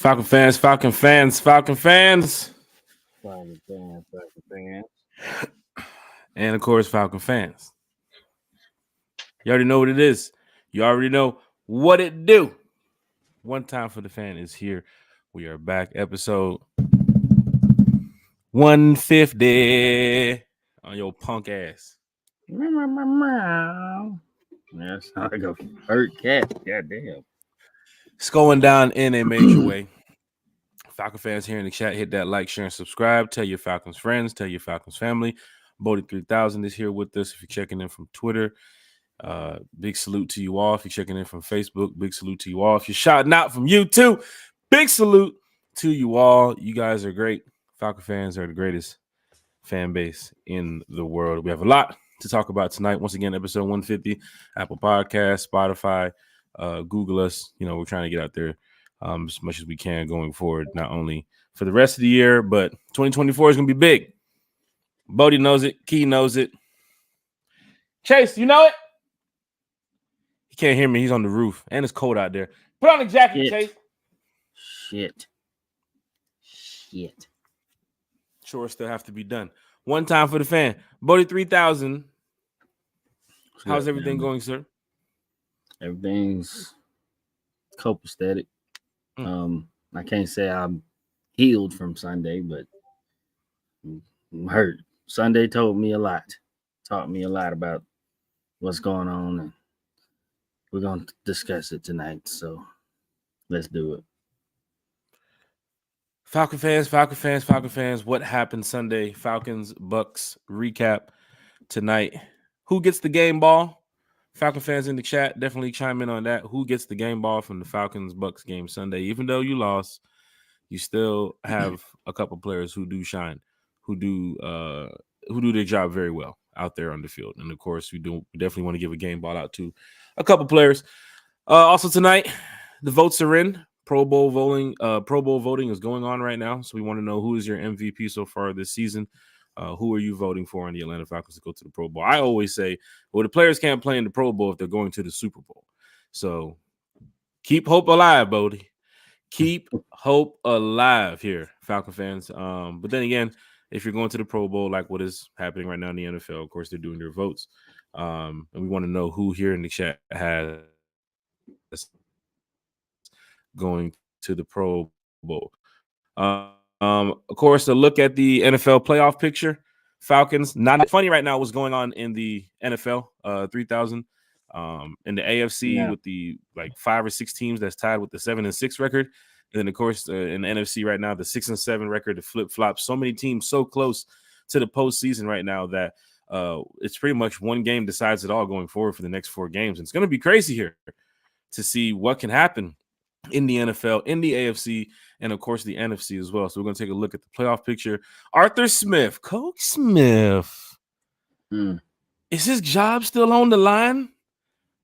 Falcon fans, Falcon fans, Falcon fans. Falcon fans, Falcon fans. And of course, Falcon fans. You already know what it is. You already know what it do. One Time for the Fan is here. We are back. Episode 150 on your punk ass. That sounds like a hurt cat. Goddamn. It's going down in a major way. Falcon fans here in the chat, hit that like, share, and subscribe. Tell your Falcons friends, tell your Falcons family. Bodie 3000 is here with us. If you're checking in from Twitter, big salute to you all. If you're checking in from Facebook, big salute to you all. If you're shouting out from YouTube, big salute to you all. You guys are great. Falcon fans are the greatest fan base in the world. We have a lot to talk about tonight. Once again, episode 150, Apple Podcasts, Spotify, Google us. You know, we're trying to get out there as much as we can going forward, not only for the rest of the year, but 2024 is going to be big. Bodie knows it. Key knows it. Chase, you know it? He can't hear me. He's on the roof, and it's cold out there. Put on the jacket, Chase. Shit. Chores still have to be done. One Time for the Fan. Bodie 3000. How's everything going, sir? Everything's copacetic. I can't say I'm healed from Sunday, but I'm hurt. Sunday taught me a lot about what's going on, and we're going to discuss it tonight. So let's do it. Falcon fans. What happened Sunday? Falcons, Bucs recap tonight. Who gets the game ball? Falcon fans in the chat, definitely chime in on that. Who gets the game ball from the Falcons Bucs game Sunday? Even though you lost, you still have a couple players who do shine, who do their job very well out there on the field. And of course, we definitely want to give a game ball out to a couple players. Also tonight, the votes are in. Pro Bowl voting is going on right now. So we want to know who is your MVP so far this season. Who are you voting for in the Atlanta Falcons to go to the Pro Bowl? I always say, well, the players can't play in the Pro Bowl if they're going to the Super Bowl. So keep hope alive, Bodie. Keep hope alive here, Falcon fans. But then again, if you're going to the Pro Bowl, like what is happening right now in the NFL, of course, they're doing their votes. And we want to know who here in the chat has going to the Pro Bowl. Of course, a look at the NFL playoff picture. Falcons, not funny right now what's going on in the NFL 3000 in the AFC with the 5 or 6 teams that's tied with the 7-6 record. And then, of course, in the NFC right now, the 6-7 record, the flip-flop. So many teams so close to the postseason right now that it's pretty much one game decides it all going forward for the next 4 games. And it's going to be crazy here to see what can happen in the NFL, in the AFC, and of course the NFC as well. So we're going to take a look at the playoff picture. Arthur Smith, Coach Smith, is his job still on the line?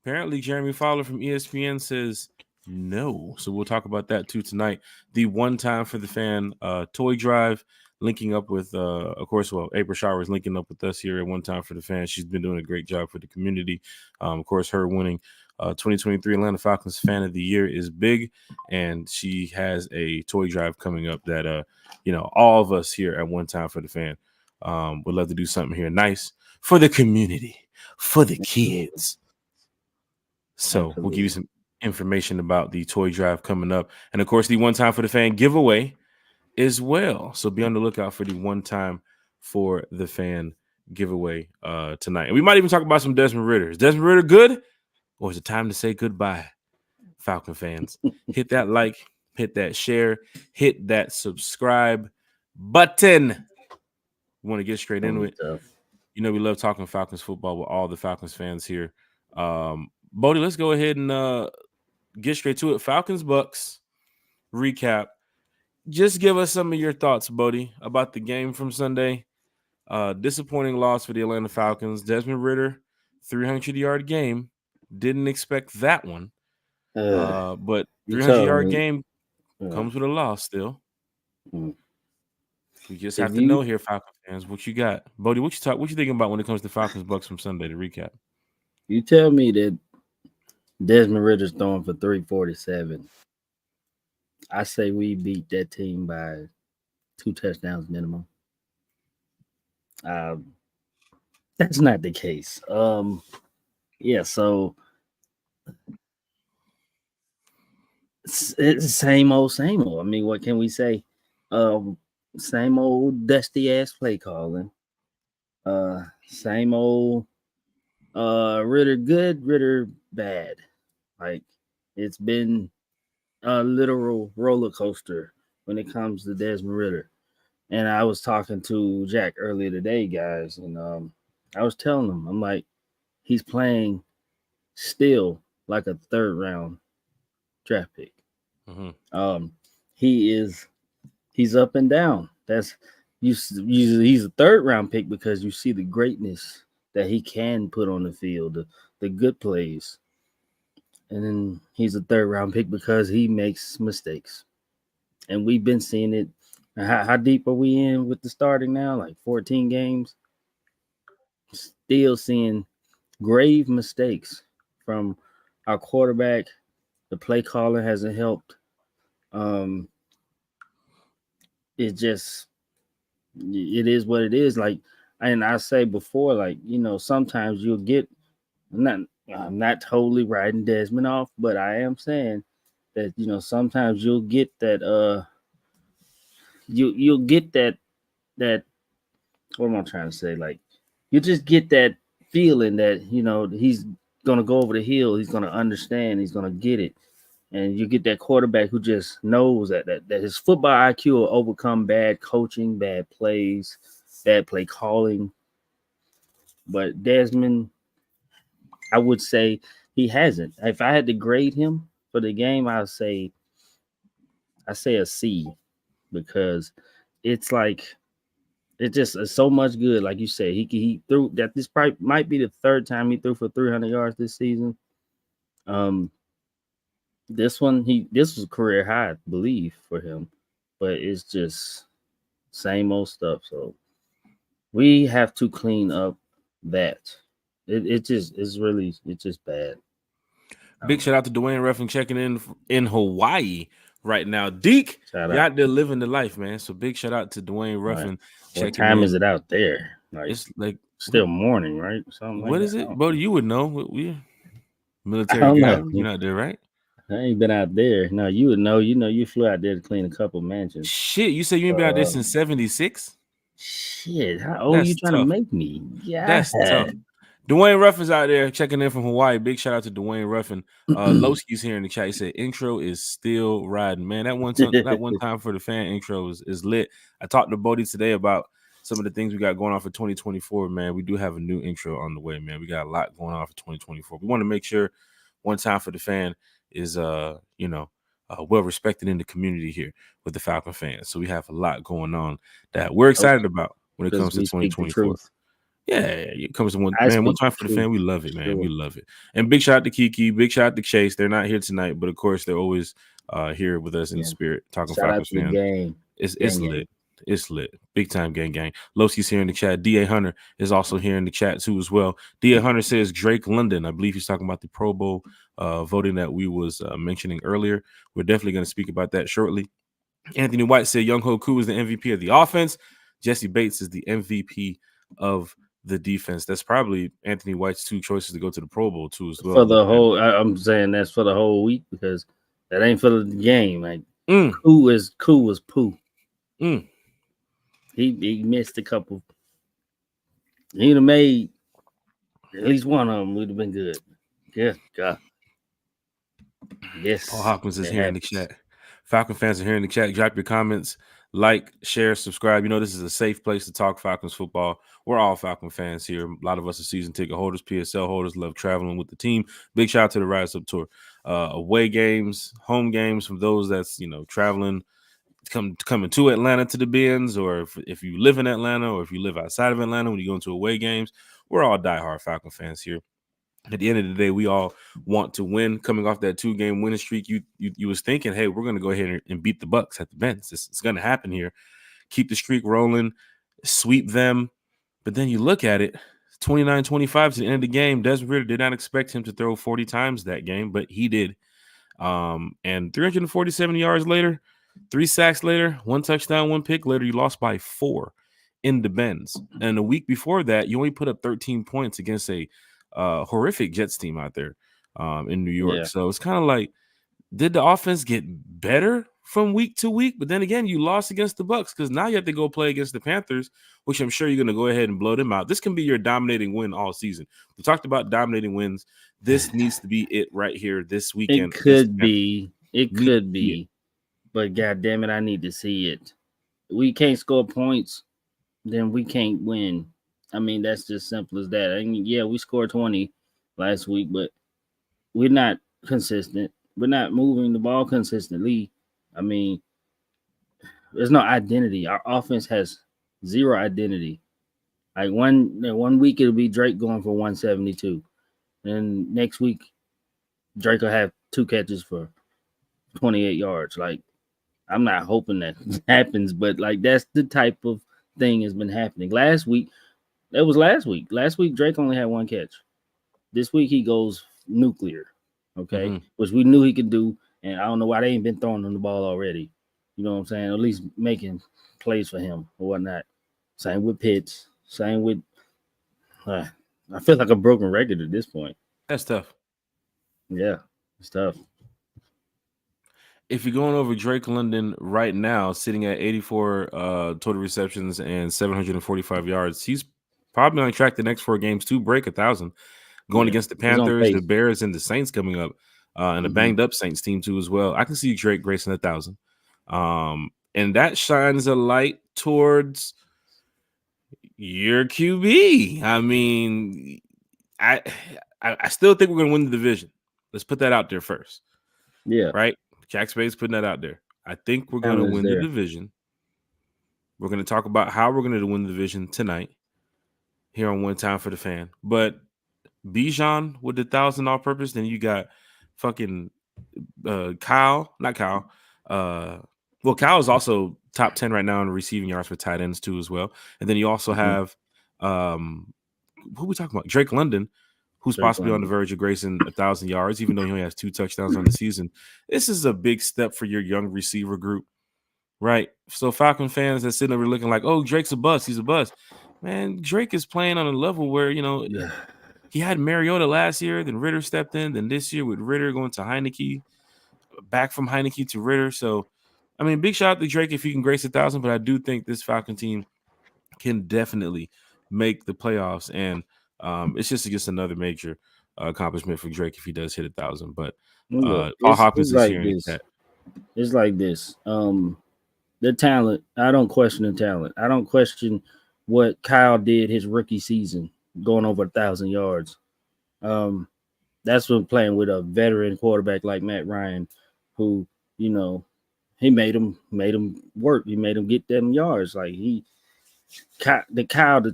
Apparently, Jeremy Fowler from ESPN says no. So we'll talk about that too tonight. The One Time for the Fan toy drive, linking up with, of course, April Shower is linking up with us here at One Time for the Fan. She's been doing a great job for the community. Of course, her winning 2023 Atlanta Falcons Fan of the Year is big, and she has a toy drive coming up that all of us here at One Time for the Fan would love to do something here nice for the community, for the kids. So we'll give you some information about the toy drive coming up, and of course the One Time for the Fan giveaway as well. So be on the lookout for the One Time for the Fan giveaway tonight, and we might even talk about some Desmond Ridder. Is Desmond Ridder good? Or is it time to say goodbye, Falcon fans? Hit that like, hit that share, hit that subscribe button. We want to get straight into it. You know, we love talking Falcons football with all the Falcons fans here. Bodie, let's go ahead and get straight to it. Falcons Bucs recap. Just give us some of your thoughts, Bodie, about the game from Sunday. Disappointing loss for the Atlanta Falcons. Desmond Ridder, 300-yard game. Didn't expect that one. But 300-yard game comes with a loss still. We just have to know here, Falcons fans, what you got. Bodie, what you thinking about when it comes to Falcons Bucs from Sunday to recap? You tell me that Desmond Ridder's throwing for 347 I say we beat that team by 2 touchdowns minimum. That's not the case. Yeah, so it's the same old, same old. I mean, what can we say? Same old dusty ass play calling. Same old Ritter good, Ritter bad. Like it's been a literal roller coaster when it comes to Desmond Ritter. And I was talking to Jack earlier today, guys, and I was telling him, I'm like, he's playing still like a third round draft pick. Mm-hmm. He's up and down. That's he's a third round pick because you see the greatness that he can put on the field, the good plays. And then he's a third round pick because he makes mistakes. And we've been seeing it. How deep are we in with the starting now? Like 14 games. Still seeing grave mistakes from our quarterback. The play caller hasn't helped. It just it is what it is. Like, and I say before, like, sometimes you'll get I'm not totally writing Desmond off, but I am saying that sometimes you'll get that you'll get that what am I trying to say? Like, you just get that feeling that he's gonna go over the hill, he's gonna understand, he's gonna get it. And you get that quarterback who just knows that his football IQ will overcome bad coaching, bad plays, bad play calling. But Desmond, I would say he hasn't. If I had to grade him for the game, I say a C, because it's like it's so much good. Like you said, he threw that. This probably might be the third time he threw for 300 yards this season. This was a career high, I believe, for him, but it's just same old stuff. So we have to clean up that. It's just bad. Big shout out to Dwayne Ruffin checking in Hawaii right now. Deke, you're out there living the life, man. So big shout out to Dwayne Ruffin. Right. What time is it out there? Like, it's like still morning, right? Something what like is it, Bodie? You would know. We're military guy. Know. You're not there, right? I ain't been out there. No, you would know. You flew out there to clean a couple mansions. Shit, you said you ain't been out there since '76. Shit, how old are you trying to make me? Yeah, that's tough. Dwayne Ruffin's out there checking in from Hawaii. Big shout out to Dwayne Ruffin. Lowski's here in the chat. He said intro is still riding, man. That one time for the fan intro is lit. I talked to Bodie today about some of the things we got going on for 2024, man. We do have a new intro on the way, man. We got a lot going on for 2024. We want to make sure one time for the fan is well respected in the community here with the Falcon fans. So we have a lot going on that we're excited about when it comes to 2024. Yeah, it comes to one time for the fan. We love it, man. We love it. And big shout out to Kiki, big shout out to Chase. They're not here tonight, but of course they're always here with us in spirit, talking Falcons fans. It's lit. It's lit. Big time gang. Lowski's here in the chat. D.A. Hunter is also here in the chat too as well. D.A. Hunter says Drake London. I believe he's talking about the Pro Bowl voting that we was mentioning earlier. We're definitely going to speak about that shortly. Anthony White said Young Ho-Koo is the MVP of the offense. Jesse Bates is the MVP of the defense. That's probably Anthony White's two choices to go to the Pro Bowl too as well. For the whole, I'm saying that's for the whole week, because that ain't for the game. Like Koo was poo. He missed a couple. He'd have made at least one of them. Would have been good. Yeah, God. Yes. Paul Hopkins is here in the chat. Falcon fans are here in the chat. Drop your comments, like, share, subscribe. This is a safe place to talk Falcons football. We're all Falcon fans here. A lot of us are season ticket holders, PSL holders, love traveling with the team. Big shout out to the RiseUp Tour. Away games, home games from those that's traveling, coming to Atlanta to the Bends, or if you live in Atlanta, or if you live outside of Atlanta when you go into away games. We're all diehard Falcon fans here. At the end of the day, we all want to win. Coming off that 2-game winning streak, you was thinking, hey, we're going to go ahead and beat the Bucs at the Bends. It's going to happen here. Keep the streak rolling, sweep them. But then you look at it, 29-25 to the end of the game. Desmond Ritter did not expect him to throw 40 times that game, but he did. And 347 yards later, 3 sacks later, 1 touchdown, 1 pick later, you lost by 4 in the Benz. And a week before that, you only put up 13 points against a horrific Jets team out there in New York. Yeah. So it's kind of like, did the offense get better from week to week? But then again, you lost against the Bucs because now you have to go play against the Panthers, which I'm sure you're going to go ahead and blow them out. This can be your dominating win all season. We talked about dominating wins. This needs to be it right here this weekend. It could be. It could be. But God damn it, I need to see it. We can't score points, then we can't win. I mean, that's just simple as that. I mean, yeah, we scored 20 last week, but we're not consistent. We're not moving the ball consistently. I mean, there's no identity. Our offense has zero identity. Like one week it'll be Drake going for 172. And next week, Drake will have 2 catches for 28 yards. Like, I'm not hoping that happens, but like that's the type of thing has been happening. Last week, Drake only had 1 catch. This week he goes nuclear. Okay, which we knew he could do, and I don't know why they ain't been throwing him the ball already. You know what I'm saying? At least making plays for him or whatnot. Same with Pitts. Same with. I feel like a broken record at this point. That's tough. Yeah, it's tough. If you're going over Drake London right now, sitting at 84 total receptions and 745 yards, he's probably on track the next 4 games to break 1,000. Going against the Panthers, the Bears, and the Saints coming up, and a banged up Saints team too as well. I can see Drake gracing 1,000, and that shines a light towards your QB. I mean, I still think we're going to win the division. Let's put that out there first. Yeah, right. Jack Spade's putting that out there. I think we're going to win the division. We're going to talk about how we're going to win the division tonight here on One Time for the Fan, but. Bijan with the 1,000 all purpose. Then you got fucking Kyle, not Kyle. Well, Kyle is also top 10 right now in receiving yards for tight ends too as well. And then you also have who are we talking about? Drake London, who's possibly on the verge of gracing 1,000 yards, even though he only has 2 touchdowns on the season. This is a big step for your young receiver group, right? So Falcon fans that sitting over looking like, oh, Drake's a bust. He's a bust. Man, Drake is playing on a level where, you know, he had Mariota last year, then Ritter stepped in, then this year with Ritter going to Heineke, back from Heineke to Ritter. So, I mean, big shout out to Drake if he can grace 1,000, but I do think this Falcon team can definitely make the playoffs, and it's just another major accomplishment for Drake if he does hit 1,000. But Paul Hopkins is here. It's like this. The talent, I don't question the talent. I don't question what Kyle did his rookie season, going over 1,000 yards. That's when playing with a veteran quarterback like Matt Ryan, who, you know, he made him work. He made him get them yards. Like the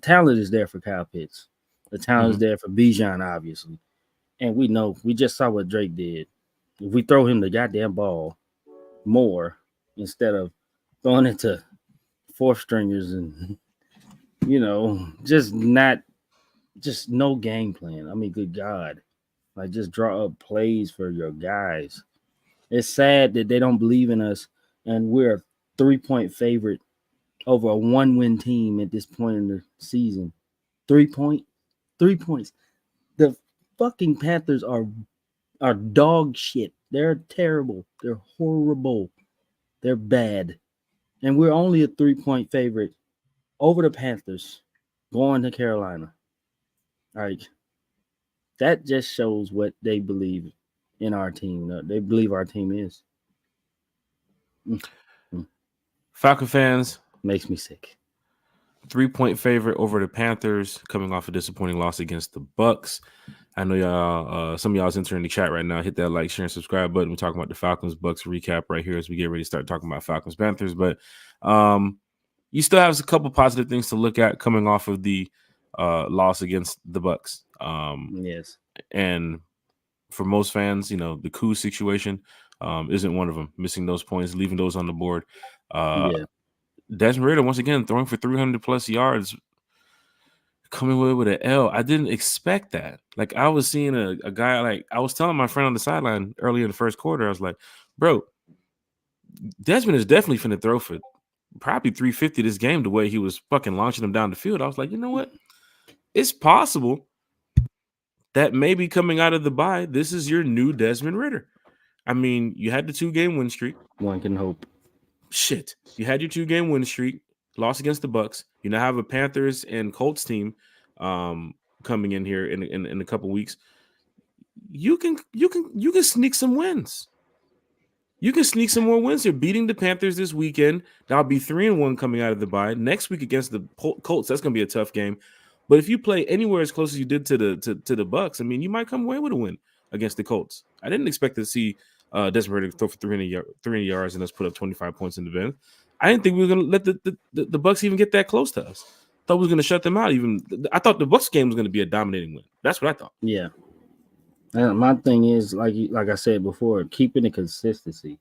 talent is there for Kyle Pitts. The talent is there for Bijan, obviously. And we just saw what Drake did. If we throw him the goddamn ball more instead of throwing it to 4th stringers and, you know, just no game plan. I mean, good God. Like, just draw up plays for your guys. It's sad that they don't believe in us, and we're a 3-point favorite over a 1-win team at this point in the season. 3 points. The fucking Panthers are dog shit. They're terrible. They're horrible. They're bad. And we're only a 3-point favorite over the Panthers going to Carolina. Like, that just shows what they believe in our team. They believe our team is. Falcon fans. Makes me sick. 3-point favorite over the Panthers, coming off a disappointing loss against the Bucs. I know y'all, some of y'all's entering the chat right now. Hit that like, share, and subscribe button. We're talking about the Falcons Bucs recap right here as we get ready to start talking about Falcons Panthers. But you still have a couple positive things to look at coming off of the loss against the Bucs. Yes. And for most fans, you know, the coup situation isn't one of them. Missing those points, leaving those on the board. Desmond Ritter, once again, throwing for 300 plus yards. coming away with an L. I didn't expect that. Like, I was seeing a guy, like, I was telling my friend on the sideline early in the first quarter, I was like, bro, Desmond is definitely finna throw for probably 350 this game the way he was fucking launching them down the field. I was like, you know what? It's possible that maybe coming out of the bye, this is your new Desmond Ridder. I mean, you had the 2-game win streak. One can hope. Shit. You had your 2-game win streak, lost against the Bucs. You now have a Panthers and Colts team coming in here in a couple weeks. You can sneak some wins. You can sneak some more wins here. Beating the Panthers this weekend, that'll be 3-1 coming out of the bye. Next week against the Colts, that's going to be a tough game. But if you play anywhere as close as you did to the Bucs, I mean, you might come away with a win against the Colts. I didn't expect to see Desmond Ridder throw for 300 yards and us put up 25 points in the event. I didn't think we were going to let the Bucs even get that close to us. Thought we was going to shut them out. I thought the Bucs game was going to be a dominating win. That's what I thought. Yeah. And my thing is, like I said before, keeping the consistency.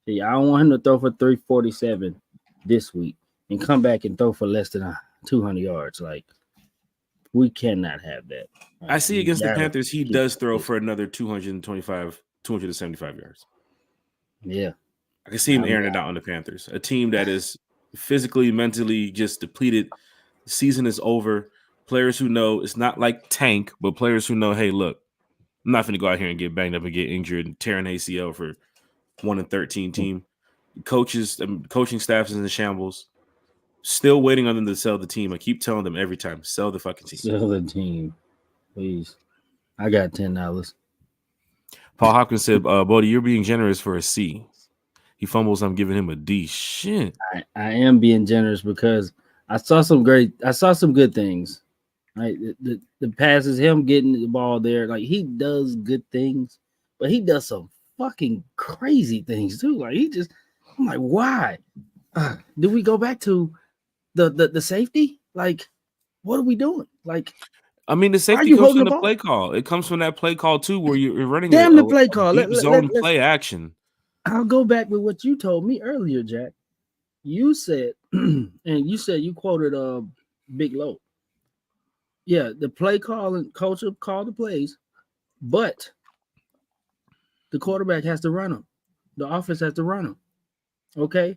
See, I don't want him to throw for 347 this week and come back and throw for less than 200 yards. Like, we cannot have that. I see against the Panthers, he does throw for another 225, 275 yards. Yeah. I can see him airing it out on the Panthers, a team that is physically, mentally just depleted. The season is over. Players who know it's not like tank, but players who know, hey, look, I'm not going to go out here and get banged up and get injured and tear an ACL for 1-13 team. Coaching staff is in the shambles. Still waiting on them to sell the team. I keep telling them every time, sell the fucking team. Sell the team, please. I got $10. Paul Hopkins said, Bodie, you're being generous for a C. He fumbles, I'm giving him a D. Shit. I am being generous because I saw some good things. Right, the passes, him getting the ball there, like he does good things, but he does some fucking crazy things too. Like I'm like, why? Do we go back to the safety? Like, what are we doing? Like, I mean, the safety comes from the play call. It comes from that play call too, where you're running the play call, deep zone play action. I'll go back with what you told me earlier, Jack. You said, and you quoted Big Low. Yeah, the play call and coach will call the plays, but the quarterback has to run them. The offense has to run them. Okay?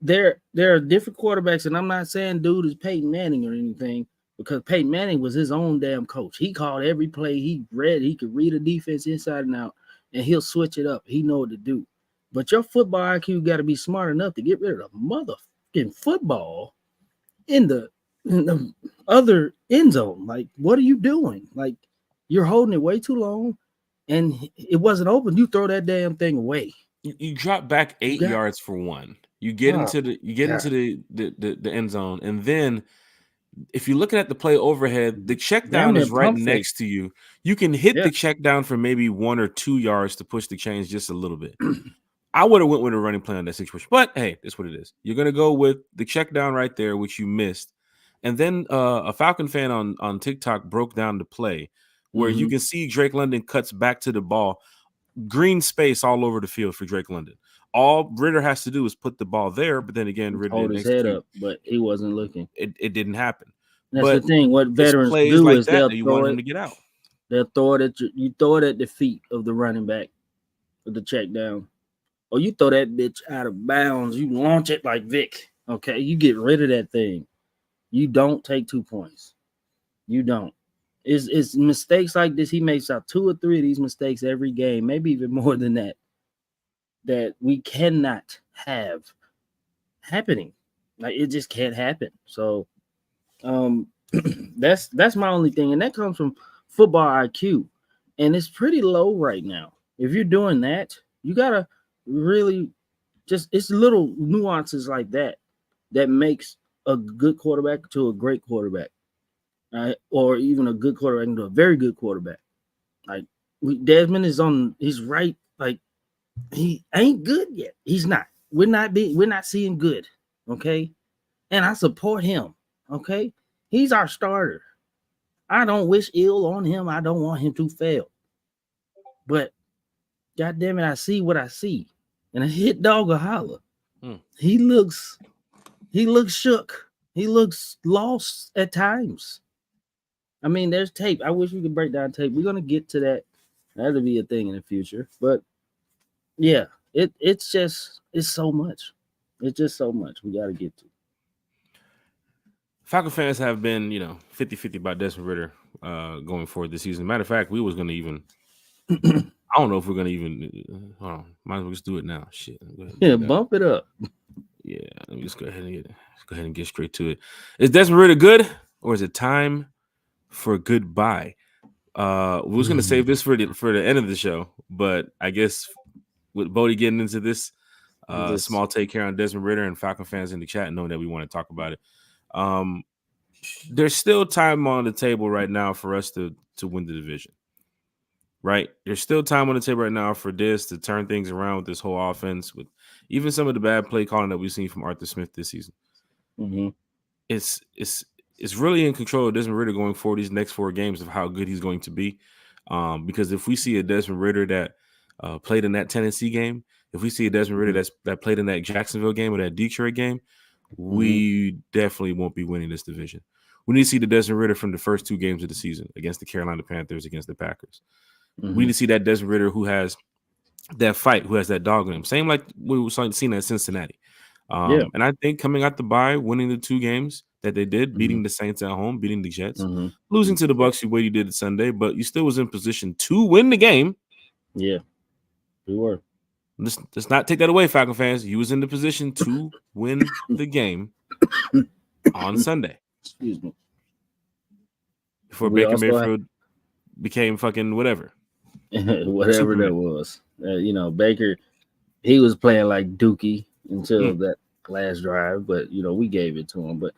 There are different quarterbacks, and I'm not saying dude is Peyton Manning or anything, because Peyton Manning was his own damn coach. He called every play. He could read a defense inside and out, and he'll switch it up. He know what to do. But your football IQ got to be smart enough to get rid of the motherfucking football in the other end zone. Like, what are you doing? Like, you're holding it way too long, and it wasn't open. You throw that damn thing away. You drop back 8 yards for one. You get into the end zone, and then if you're looking at the play overhead, the check down is right next to you. You can hit the check down for maybe 1 or 2 yards to push the chains just a little bit. I would have went with a running play on that situation, but hey, that's what it is. You're gonna go with the check down right there, which you missed. And then a Falcon fan on TikTok broke down the play where you can see Drake London cuts back to the ball, green space all over the field for Drake London. All Ridder has to do is put the ball there, but then again, Ridder hold his head up, but he wasn't looking. It didn't happen. That's the thing. What veterans do is they'll throw it. To get out. They'll throw it you throw it at the feet of the running back with the check down, or you throw that bitch out of bounds. You launch it like Vic. Okay, you get rid of that thing. You don't take 2 points. You don't. It's mistakes like this. He makes out 2 or 3 of these mistakes every game, maybe even more than that, that we cannot have happening. Like, it just can't happen. So that's my only thing. And that comes from football IQ. And it's pretty low right now. If you're doing that, you gotta really it's little nuances like that makes a good quarterback to a great quarterback, right? Or even a good quarterback into a very good quarterback. Like, Desmond he's right. Like, he ain't good yet. He's not. We're not seeing good. Okay. And I support him. Okay. He's our starter. I don't wish ill on him. I don't want him to fail. But God damn it, I see what I see. And a hit dog will holler. He looks shook. He looks lost at times. I mean, there's tape. I wish we could break down tape. We're gonna get to that. That'll be a thing in the future. But yeah, it's so much. It's just so much we gotta get to. Falcon fans have been, 50-50 about Desmond Ritter going forward this season. Matter of fact, we was gonna even I don't know if we're gonna even hold on. Might as well just do it now. Shit. Yeah, bump it up. Yeah, let me just go ahead and get straight to it. Is Desmond Ritter good, or is it time for goodbye? We was gonna save this for the end of the show, but I guess with Bodie getting into this small take here on Desmond Ritter and Falcon fans in the chat knowing that we want to talk about it. There's still time on the table right now for us to win the division. Right? There's still time on the table right now for this to turn things around with this whole offense, with even some of the bad play calling that we've seen from Arthur Smith this season. Mm-hmm. It's really in control of Desmond Ritter going forward these next 4 games of how good he's going to be. Because if we see a Desmond Ritter that played in that Tennessee game, if we see a Desmond Ritter that played in that Jacksonville game or that Detroit game, we definitely won't be winning this division. We need to see the Desmond Ritter from the first 2 games of the season against the Carolina Panthers, against the Packers. We need to see that Desmond Ritter who has that fight, who has that dog in him. Same like we were seeing at Cincinnati. And I think coming out the bye, winning the 2 games that they did, beating the Saints at home, beating the Jets, losing to the Bucs the way you did it Sunday, but you still was in position to win the game. Yeah, we were. Let's not take that away, Falcon fans. You was in the position to win the game on Sunday. Excuse me. Before Baker Mayfield became fucking whatever. Whatever that was. Baker, he was playing like Dookie until that last drive, but we gave it to him.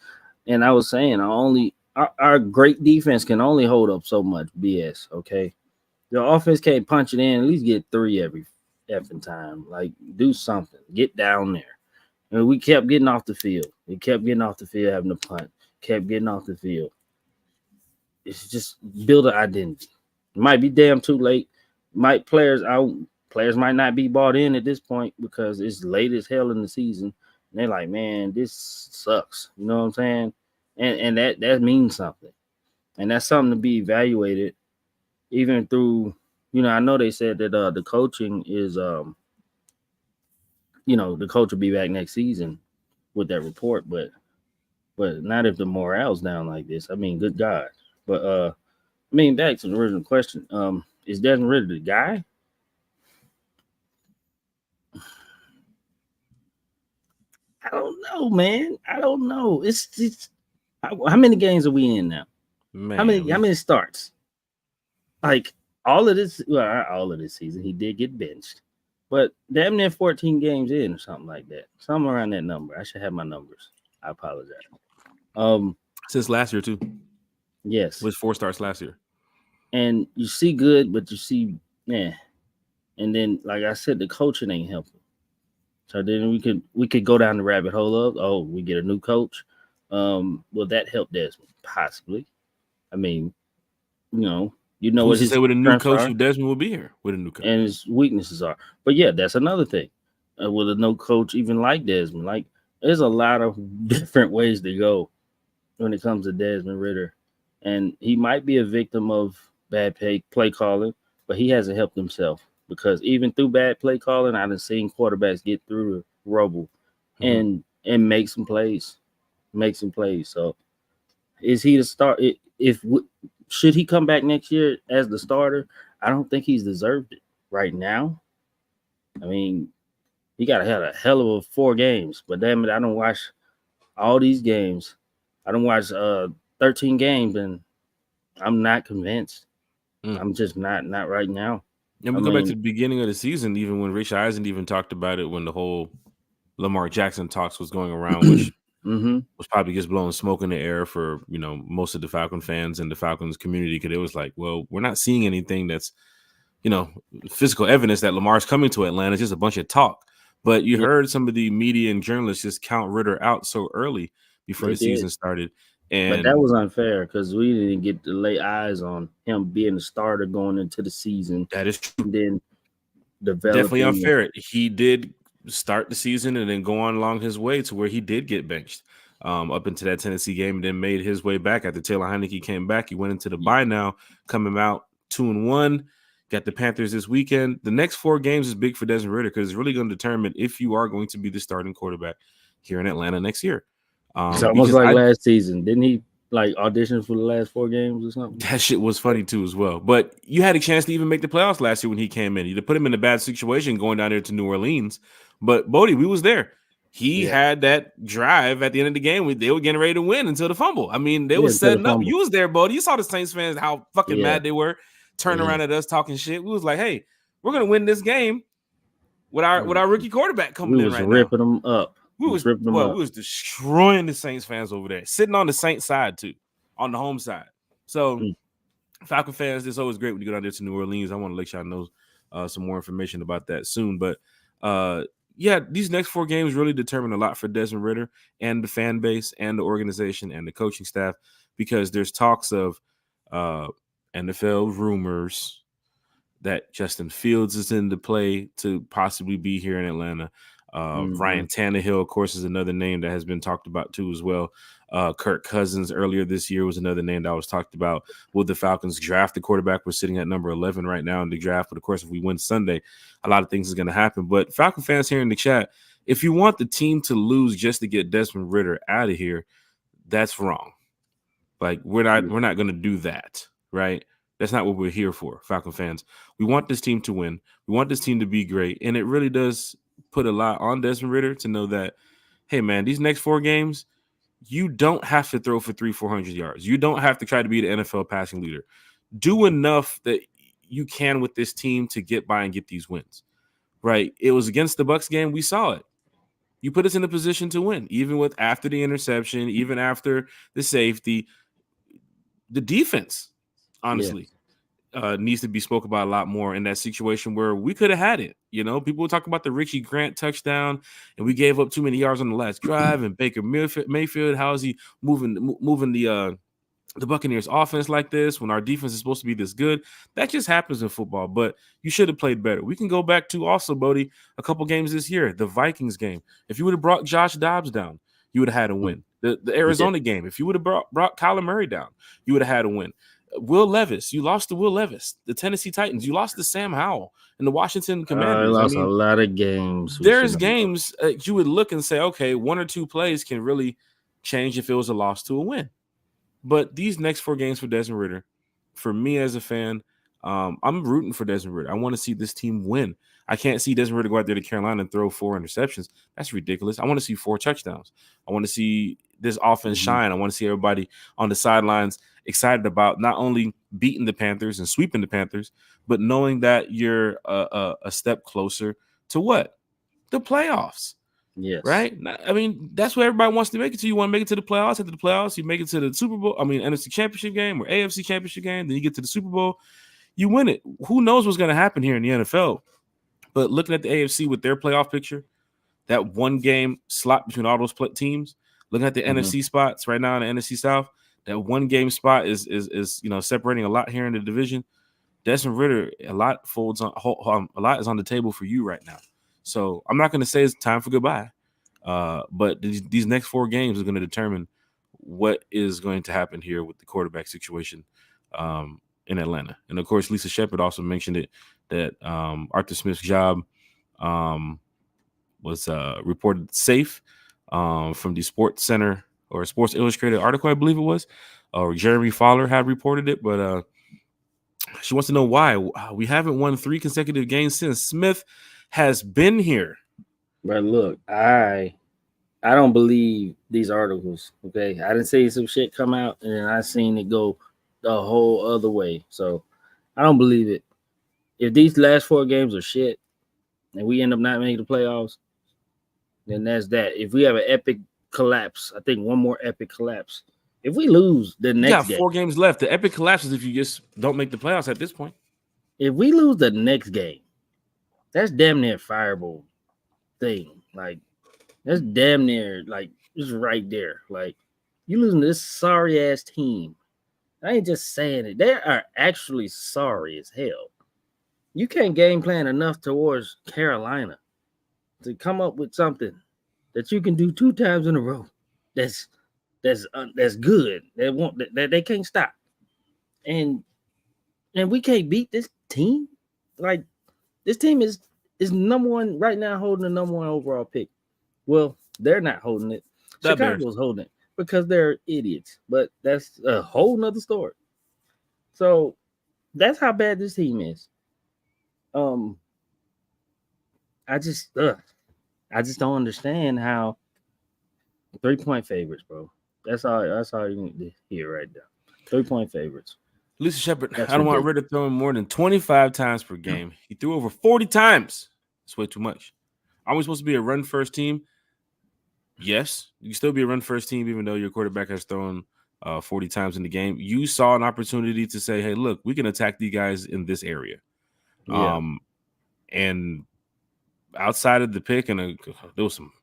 And I was saying, our great defense can only hold up so much BS. Okay, the offense can't punch it in. At least get 3 every effing time. Like, do something. Get down there. And we kept getting off the field. We kept getting off the field, having to punt. Kept getting off the field. It's just build an identity. It might be damn too late. Players might not be bought in at this point because it's late as hell in the season. And they're like, man, this sucks. You know what I'm saying? And that means something. And that's something to be evaluated even through, I know they said that the coaching is the coach will be back next season with that report, but not if the morale's down like this. I mean, good God. But back to the original question. Is Desmond Ritter the guy? I don't know, man. I don't know. It's how many games are we in now? Man, how many starts? Like all of this season, he did get benched, but damn near 14 games in or something like that. Somewhere around that number. I should have my numbers. I apologize. Since last year too. Yes. It was 4 starts last year. And you see good, but you see, And then, like I said, the coaching ain't helping. So then we could go down the rabbit hole of, we get a new coach. Will that help Desmond? Possibly. I mean, what his say with a new coach, Desmond will be here with a new coach, and his weaknesses are. But yeah, that's another thing. With a no coach, even like Desmond, like there's a lot of different ways to go when it comes to Desmond Ritter, and he might be a victim of bad play calling, but he hasn't helped himself. Because even through bad play calling, I've seen quarterbacks get through the rubble and make some plays. So is he the start? Should he come back next year as the starter? I don't think he's deserved it right now. I mean, he got to have a hell of a 4 games. But damn it, I don't watch all these games. I don't watch 13 games, and I'm not convinced. I'm just not right now. And we go back to the beginning of the season, even when Rich Eisen even talked about it when the whole Lamar Jackson talks was going around, which was probably just blowing smoke in the air for, most of the Falcon fans and the Falcons community, because it was like, well, we're not seeing anything that's, physical evidence that Lamar's coming to Atlanta. It's just a bunch of talk. But you heard some of the media and journalists just count Ritter out so early before the season started. But that was unfair because we didn't get to lay eyes on him being the starter going into the season. That is true. And then definitely unfair. He did start the season and then go on along his way to where he did get benched. up into that Tennessee game, and then made his way back after Taylor Heineke came back. He went into the bye now, coming out 2-1. Got the Panthers this weekend. The next 4 games is big for Desmond Ridder because it's really going to determine if you are going to be the starting quarterback here in Atlanta next year. It's almost like last season. Didn't he like audition for the last 4 games or something? That shit was funny too as well. But you had a chance to even make the playoffs last year when he came in. You'd put him in a bad situation going down there to New Orleans. But Bodie, we was there. He had that drive at the end of the game. They were getting ready to win until the fumble. I mean, they were setting up. You was there, Bodie. You saw the Saints fans, how fucking mad they were, turning around at us talking shit. We was like, hey, we're going to win this game with our rookie quarterback coming in right now. We was ripping them up. We was destroying the Saints fans over there, sitting on the Saints side too, on the home side. So, Falcon fans, it's always great when you go down there to New Orleans. I want to let y'all know some more information about that soon. But these next 4 games really determine a lot for Desmond Ridder and the fan base and the organization and the coaching staff, because there's talks of NFL rumors that Justin Fields is in the play to possibly be here in Atlanta. Ryan Tannehill, of course, is another name that has been talked about too as well. Kirk Cousins earlier this year was another name that was talked about. Will the Falcons draft the quarterback? We're sitting at number 11 right now in the draft. But of course, if we win Sunday, a lot of things is going to happen. But Falcon fans here in the chat, if you want the team to lose just to get Desmond Ridder out of here, that's wrong. Like we're not going to do that, right? That's not what we're here for, Falcon fans. We want this team to win. We want this team to be great, and it really does put a lot on Desmond Ridder to know that, hey, man, these next 4 games, you don't have to throw for 300-400 yards. You don't have to try to be the NFL passing leader. Do enough that you can with this team to get by and get these wins, right? It was against the Bucs game. We saw it. You put us in a position to win, even with after the interception, even after the safety. The defense, honestly, needs to be spoke about a lot more in that situation where we could have had it. You know, people talk about the Richie Grant touchdown, and we gave up too many yards on the last drive. And Baker Mayfield, how is he moving the Buccaneers offense like this when our defense is supposed to be this good? That just happens in football, but you should have played better. We can go back to also, Bodie, a couple games this year, the Vikings game. If you would have brought Josh Dobbs down, you would have had a win. The Arizona game, if you would have brought Kyler Murray down, you would have had a win. Will Levis, you lost to Will Levis. The Tennessee Titans, you lost to Sam Howell and the Washington Commanders. Lost a lot of games. There's games you would look and say, okay, 1 or 2 plays can really change if it was a loss to a win. But these next 4 games for Desmond Ridder, for me as a fan, I'm rooting for Desmond Ridder. I want to see this team win. I can't see Desmond Ridder go out there to Carolina and throw 4 interceptions. That's ridiculous. I want to see 4 touchdowns. I want to see this offense shine. I want to see everybody on the sidelines excited about not only beating the Panthers and sweeping the Panthers, but knowing that you're a step closer to what? The playoffs. Yes. Right? I mean, that's what everybody wants to make it to. You want to make it to the playoffs. After the playoffs, you make it to the Super Bowl. I mean, NFC Championship game or AFC Championship game. Then you get to the Super Bowl. You win it. Who knows what's going to happen here in the NFL? But looking at the AFC with their playoff picture, that 1 game slot between all those teams, looking at the NFC spots right now in the NFC South, that 1 game spot is separating a lot here in the division. Desmond Ridder, a lot is on the table for you right now. So I'm not going to say it's time for goodbye, but these next 4 games are going to determine what is going to happen here with the quarterback situation in Atlanta. And of course, Lisa Shepard also mentioned it that Arthur Smith's job was reported safe from the Sports Center or Sports Illustrated article, I believe it was, or Jeremy Fowler had reported it, but she wants to know why we haven't won 3 consecutive games since Smith has been here. But look, I don't believe these articles. Okay, I didn't see some shit come out, and then I seen it go the whole other way. So I don't believe it. If these last 4 games are shit, and we end up not making the playoffs, then that's that. If we have an epic collapse, I think 1 more epic collapse. If we lose the next game, 4 games left. The epic collapse is if you just don't make the playoffs at this point. If we lose the next game, that's damn near fireball thing. Like, that's damn near, like, it's right there. Like, you losing to this sorry ass team. I ain't just saying it. They are actually sorry as hell. You can't game plan enough towards Carolina to come up with something that you can do 2 times in a row. that's good. That they can't stop, and we can't beat this team. Like this team is number one right now, holding the number one overall pick. Well, they're not holding it. Chicago's holding it because they're idiots. But that's a whole nother story. So that's how bad this team is. I just don't understand how 3-point favorites, bro. That's all you need to hear right now. 3-point favorites. Lisa Shepard, I don't want Ritter throwing more than 25 times per game. He threw over 40 times. That's way too much. Are we supposed to be a run-first team? Yes. You can still be a run-first team even though your quarterback has thrown 40 times in the game. You saw an opportunity to say, hey, look, we can attack these guys in this area. Yeah. And outside of the pick, and there was some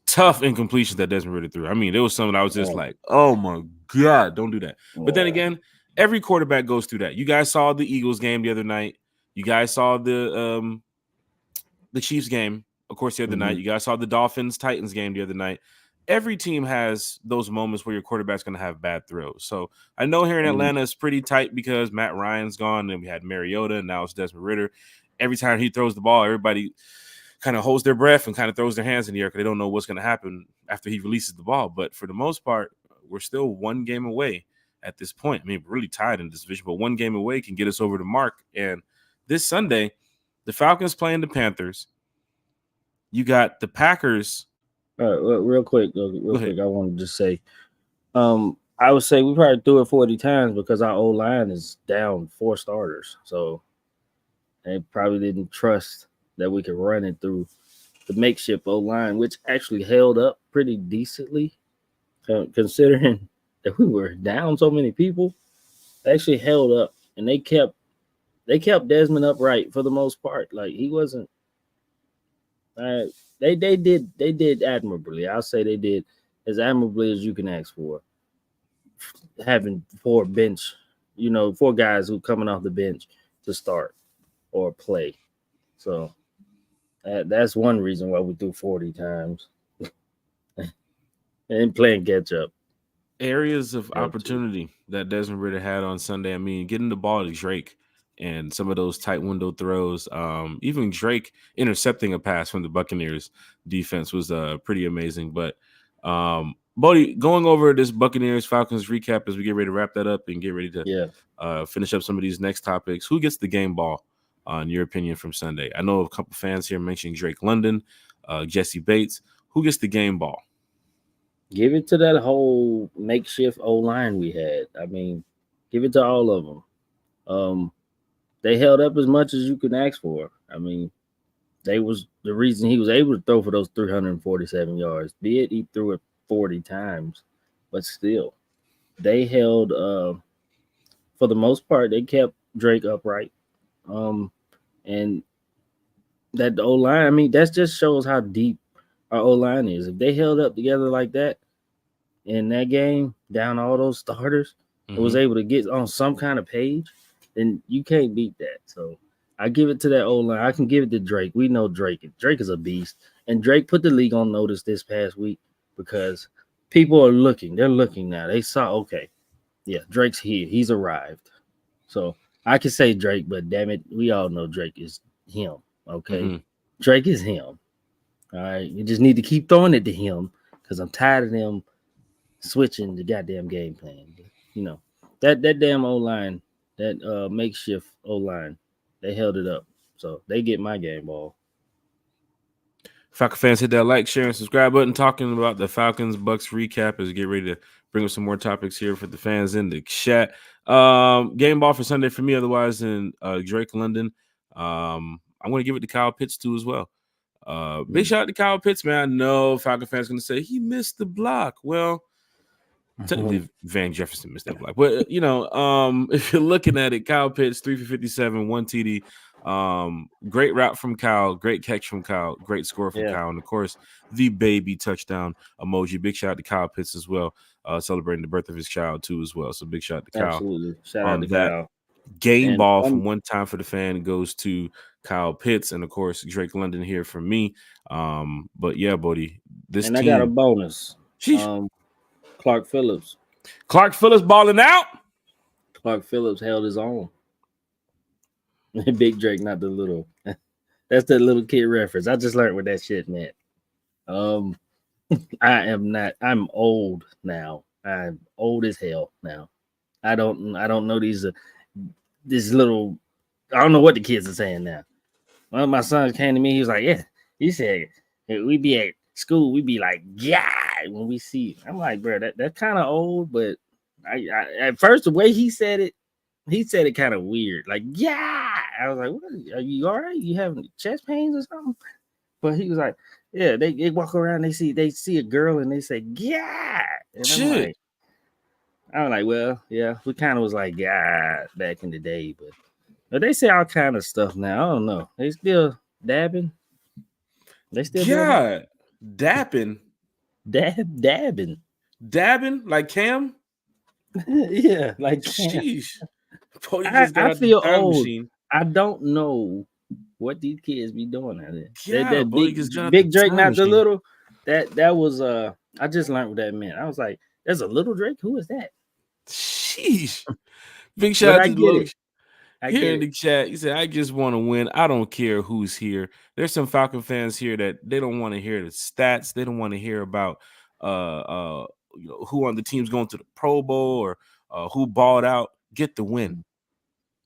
tough incompletions that Desmond Ritter threw. I mean, there was something I was just like, oh, my God, don't do that. But then again, every quarterback goes through that. You guys saw the Eagles game the other night. You guys saw the Chiefs game, of course, the other night. You guys saw the Dolphins-Titans game the other night. Every team has those moments where your quarterback's going to have bad throws. So I know here in Atlanta it's pretty tight because Matt Ryan's gone and we had Mariota and now it's Desmond Ritter. Every time he throws the ball, everybody kind of holds their breath and kind of throws their hands in the air because they don't know what's going to happen after he releases the ball. But for the most part, we're still one game away at this point. I mean, we're really tied in this division, but one game away can get us over the mark. And this Sunday, the Falcons playing the Panthers. You got the Packers. Real quick, I wanted to just say, I would say we probably threw it 40 times because our O-line is down 4 starters. So they probably didn't trust that we could run it through the makeshift O-line, which actually held up pretty decently, considering that we were down so many people. They actually held up, and they kept Desmond upright for the most part. Like he wasn't. They did admirably. I'll say they did as admirably as you can ask for. Having 4 guys who coming off the bench to start or play. So that's one reason why we threw 40 times and playing catch up. Areas of opportunity that Desmond Ritter had on Sunday. I mean, getting the ball to Drake and some of those tight window throws. Even Drake intercepting a pass from the Buccaneers defense was pretty amazing. But Bodie, going over this Buccaneers Falcons recap as we get ready to wrap that up and get ready to finish up some of these next topics. Who gets the game ball, in your opinion, from Sunday? I know a couple fans here mentioning Drake London, Jesse Bates. Who gets the game ball? Give it to that whole makeshift O-line we had. I mean, give it to all of them. They held up as much as you could ask for. I mean, they was the reason he was able to throw for those 347 yards. Be it he threw it 40 times, but still, they held. For the most part, they kept Drake upright. And that O-line, I mean, that just shows how deep our O-line is. If they held up together like that in that game, down all those starters, and was able to get on some kind of page, then you can't beat that. So I give it to that O-line. I can give it to Drake. We know Drake. Drake is a beast. And Drake put the league on notice this past week because people are looking. They're looking now. They saw, okay, yeah, Drake's here. He's arrived. So I can say Drake, but damn it, we all know Drake is him, okay? Drake is him. All right, you just need to keep throwing it to him because I'm tired of them switching the goddamn game plan. You know, that damn O-line, that makeshift O-line, they held it up. So they get my game ball. Falcon fans, hit that like, share, and subscribe button. Talking about the Falcons Bucs recap as we get ready to bring up some more topics here for the fans in the chat. Game ball for Sunday for me, otherwise than Drake London. I'm going to give it to Kyle Pitts too as well. Big shout out to Kyle Pitts, man. I know Falcon fans going to say he missed the block. Well, technically Van Jefferson missed that block, but you know, if you're looking at it, Kyle Pitts 3 for 57, 1 TD. Great route from Kyle, great catch from Kyle, great score from Kyle, and of course the baby touchdown emoji. Big shout out to Kyle Pitts as well, celebrating the birth of his child too as well. So big shout out to Kyle. Absolutely, shout out to Kyle. Game and ball from one time for the fan goes to Kyle Pitts, and of course Drake London here for me. But yeah, Bodie, this and team, I got a bonus. Sheesh. Clark Phillips. Clark Phillips balling out. Clark Phillips held his own. Big Drake, not the little. That's the little kid reference. I just learned what that shit meant. I am not. I'm old now. I'm old as hell now. I don't know these little. I don't know what the kids are saying now. One of my sons came to me. He was like, "Yeah." He said, hey, "We be at school. We be like, yeah." When we see, it. I'm like, bro, that's kind of old. But I at first the way he said it kind of weird. Like, yeah. I was like, what, are you all right? You having chest pains or something? But he was like, yeah. They walk around. They see a girl and they say, yeah. And Shit. I'm like, well, yeah. We kind of was like, yeah, back in the day, but they say all kind of stuff now. I don't know. They still dabbing. They still doing God. Dapping. dabbing Like Cam. yeah, like Sheesh. Bodie just got I out the feel time old. machine. I don't know what these kids be doing out there. Yeah, That Bodie big just got out big the Drake, time not the machine. little. That was I just learned what that meant. I was like, there's a little Drake. Who is that? Sheesh. Big But shout out I to get Logan. it. I Here get in the it. chat, he said, I just want to win. I don't care who's here. There's some Falcon fans here that they don't want to hear the stats. They don't want to hear about who on the team's going to the Pro Bowl or who balled out. Get the win.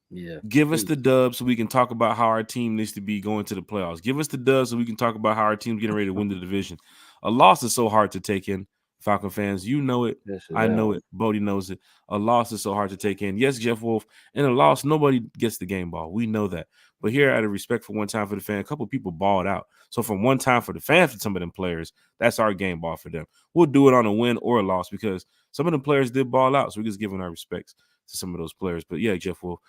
Yeah. Give us the dub so we can talk about how our team needs to be going to the playoffs. Give us the dub so we can talk about how our team's getting ready to win the division. A loss is so hard to take in, Falcon fans. You know it. I know it. Bodie knows it. A loss is so hard to take in. Yes, Jeff Wolf, in a loss, nobody gets the game ball. We know that. But here, out of respect for one time for the fan, a couple of people balled out. So from one time for the fans, for some of them players, that's our game ball for them. We'll do it on a win or a loss because some of the players did ball out. So we're just giving our respects to some of those players. But yeah, Jeff Wolf,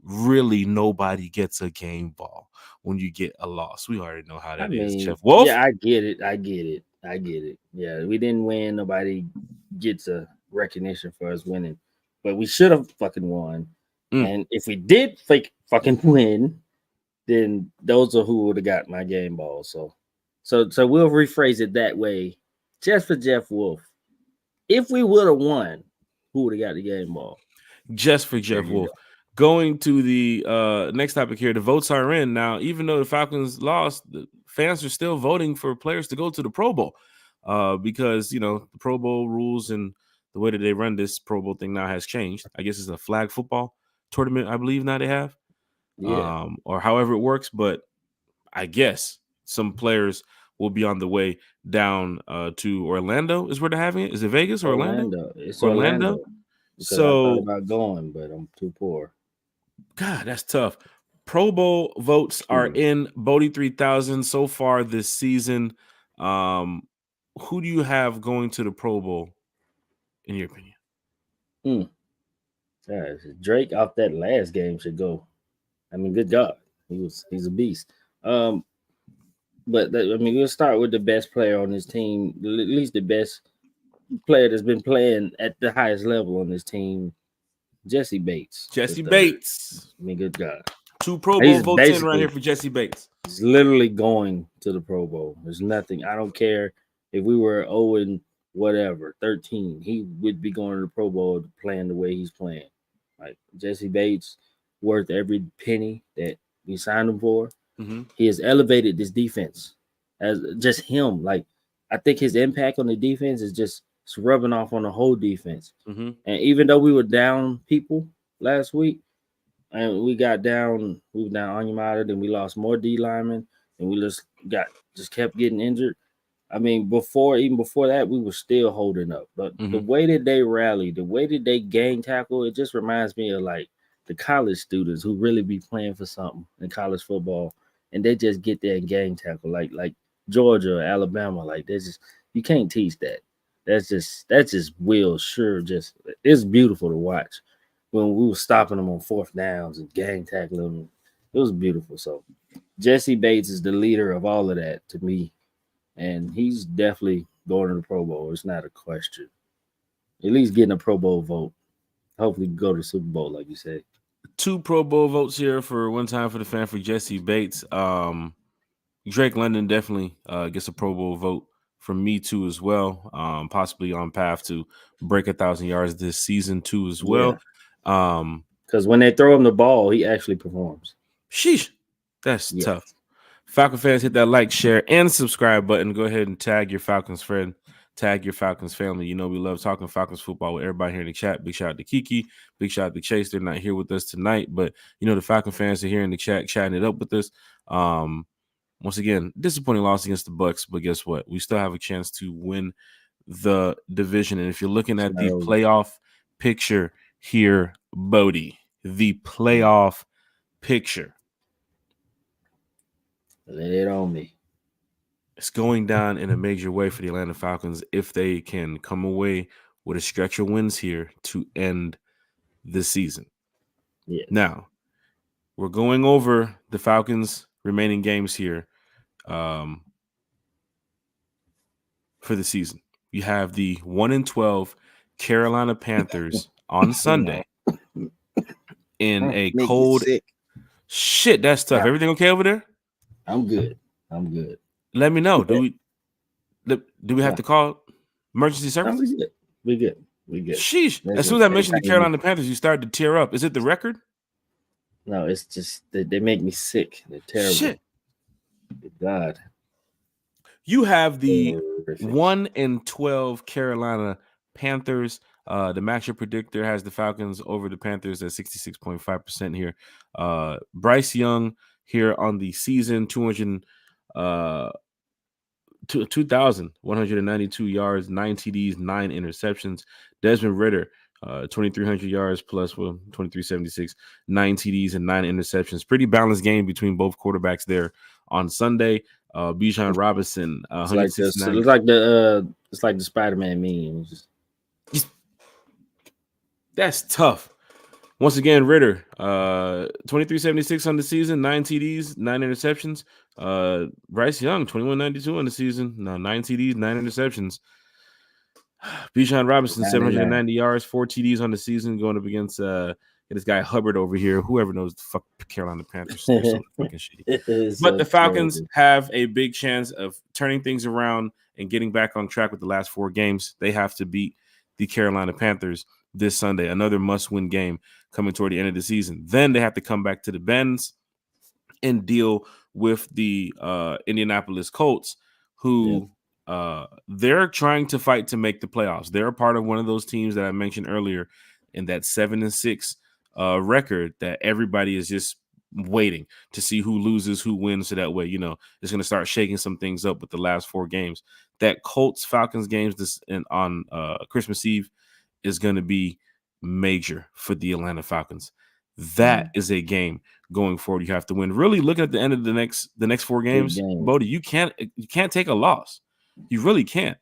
really nobody gets a game ball when you get a loss. We already know how that is, Jeff Wolf. Yeah, I get it. Yeah, we didn't win. Nobody gets a recognition for us winning, but we should have fucking won. And if we did fucking win, then those are who would have got my game ball. So we'll rephrase it that way, just for Jeff Wolf. If we would have won, who would have got the game ball? Just for Jeff Wolf. Going to the next topic here, the votes are in now. Even though the Falcons lost, the fans are still voting for players to go to the Pro Bowl because, the Pro Bowl rules and the way that they run this Pro Bowl thing now has changed. I guess it's a flag football tournament, I believe now they have, or however it works. But I guess some players will be on the way down to Orlando is where they're having it. Is it Vegas or Orlando? It's Orlando. So I thought about going, but I'm too poor. God, that's tough. Pro Bowl votes are in. Bodie 3000 so far this season. Who do you have going to the Pro Bowl, in your opinion? Drake off that last game should go. I mean, good God, he's a beast. But we'll start with the best player on this team, at least the best player that's been playing at the highest level on this team, Jesse Bates. I mean, good God. 2 Pro Bowl votes in right here for Jesse Bates. He's literally going to the Pro Bowl. There's nothing. I don't care if we were 0 whatever, 13. He would be going to the Pro Bowl playing the way he's playing. Like Jesse Bates, worth every penny that we signed him for. Mm-hmm. He has elevated this defense as just him. Like, I think his impact on the defense is just rubbing off on the whole defense. Mm-hmm. And even though we were down people last week, and we were down Onyemata, then we lost more D linemen, and we just kept getting injured. I mean, even before that, we were still holding up. But the way that they rally, the way that they gang tackle, it just reminds me of like the college students who really be playing for something in college football, and they just get there and gang tackle like Georgia or Alabama. Like you can't teach that. That's just Will Sure. It's beautiful to watch when we were stopping them on 4th downs and gang tackling them. It was beautiful. So Jesse Bates is the leader of all of that to me. And he's definitely going to the Pro Bowl. It's not a question. At least getting a Pro Bowl vote. Hopefully go to the Super Bowl, like you said. 2 Pro Bowl votes here for one time for the fan for Jesse Bates. Drake London definitely gets a Pro Bowl vote from me too as well. Possibly on path to break 1,000 yards this season too as well. Because when they throw him the ball, he actually performs. Sheesh, that's tough. Falcon fans, hit that like, share, and subscribe button. Go ahead and tag your Falcons friend, tag your Falcons family. You know we love talking Falcons football with everybody here in the chat. Big shout out to Kiki, big shout out to Chase. They're not here with us tonight, but you know the Falcon fans are here in the chat, chatting it up with us. Once again, disappointing loss against the Bucs, but guess what? We still have a chance to win the division. And if you're looking at the playoff picture here, Bodie, the playoff picture. Lay it on me. It's going down in a major way for the Atlanta Falcons if they can come away with a stretch of wins here to end the season. Yeah. Now, we're going over the Falcons' remaining games here for the season. You have the 1-12 Carolina Panthers on Sunday in a cold. Shit, that's tough. Everything okay over there? I'm good. Let me know. Do we have to call emergency service? No, we good. Sheesh. As soon as I mentioned the Carolina Panthers, you started to tear up. Is it the record? No, it's just they make me sick. They're terrible. Shit. God. You have the 1-12 Carolina Panthers. The matchup predictor has the Falcons over the Panthers at 66.5% here. Bryce Young here on the season, 2,192 yards, 9 TDs, 9 interceptions. Desmond Ridder, 2,300 yards plus 2,376, 9 TDs and 9 interceptions. Pretty balanced game between both quarterbacks there on Sunday. Bijan Robinson, it's like the Spider-Man meme. That's tough. Once again, Ridder, 2,376 on the season, 9 TDs, 9 interceptions. Bryce Young, 2,192 on the season, 9 TDs, 9 interceptions. Bijan Robinson, 790 yards, 4 TDs on the season, going up against this guy Hubbard over here. Whoever knows the fuck Carolina Panthers. So fucking shitty. But the Falcons have a big chance of turning things around and getting back on track with the last 4 games. They have to beat the Carolina Panthers this Sunday, another must-win game coming toward the end of the season. Then they have to come back to the Bends and deal with the Indianapolis Colts, who they're trying to fight to make the playoffs. They're a part of one of those teams that I mentioned earlier in that 7-6 record that everybody is just waiting to see who loses, who wins, so that way, you know, it's going to start shaking some things up with the last 4 games. That Colts-Falcons games on Christmas Eve is going to be major for the Atlanta Falcons. That is a game going forward you have to win. Really looking at the end of the next 4 games, Bodie, you can't take a loss. You really can't.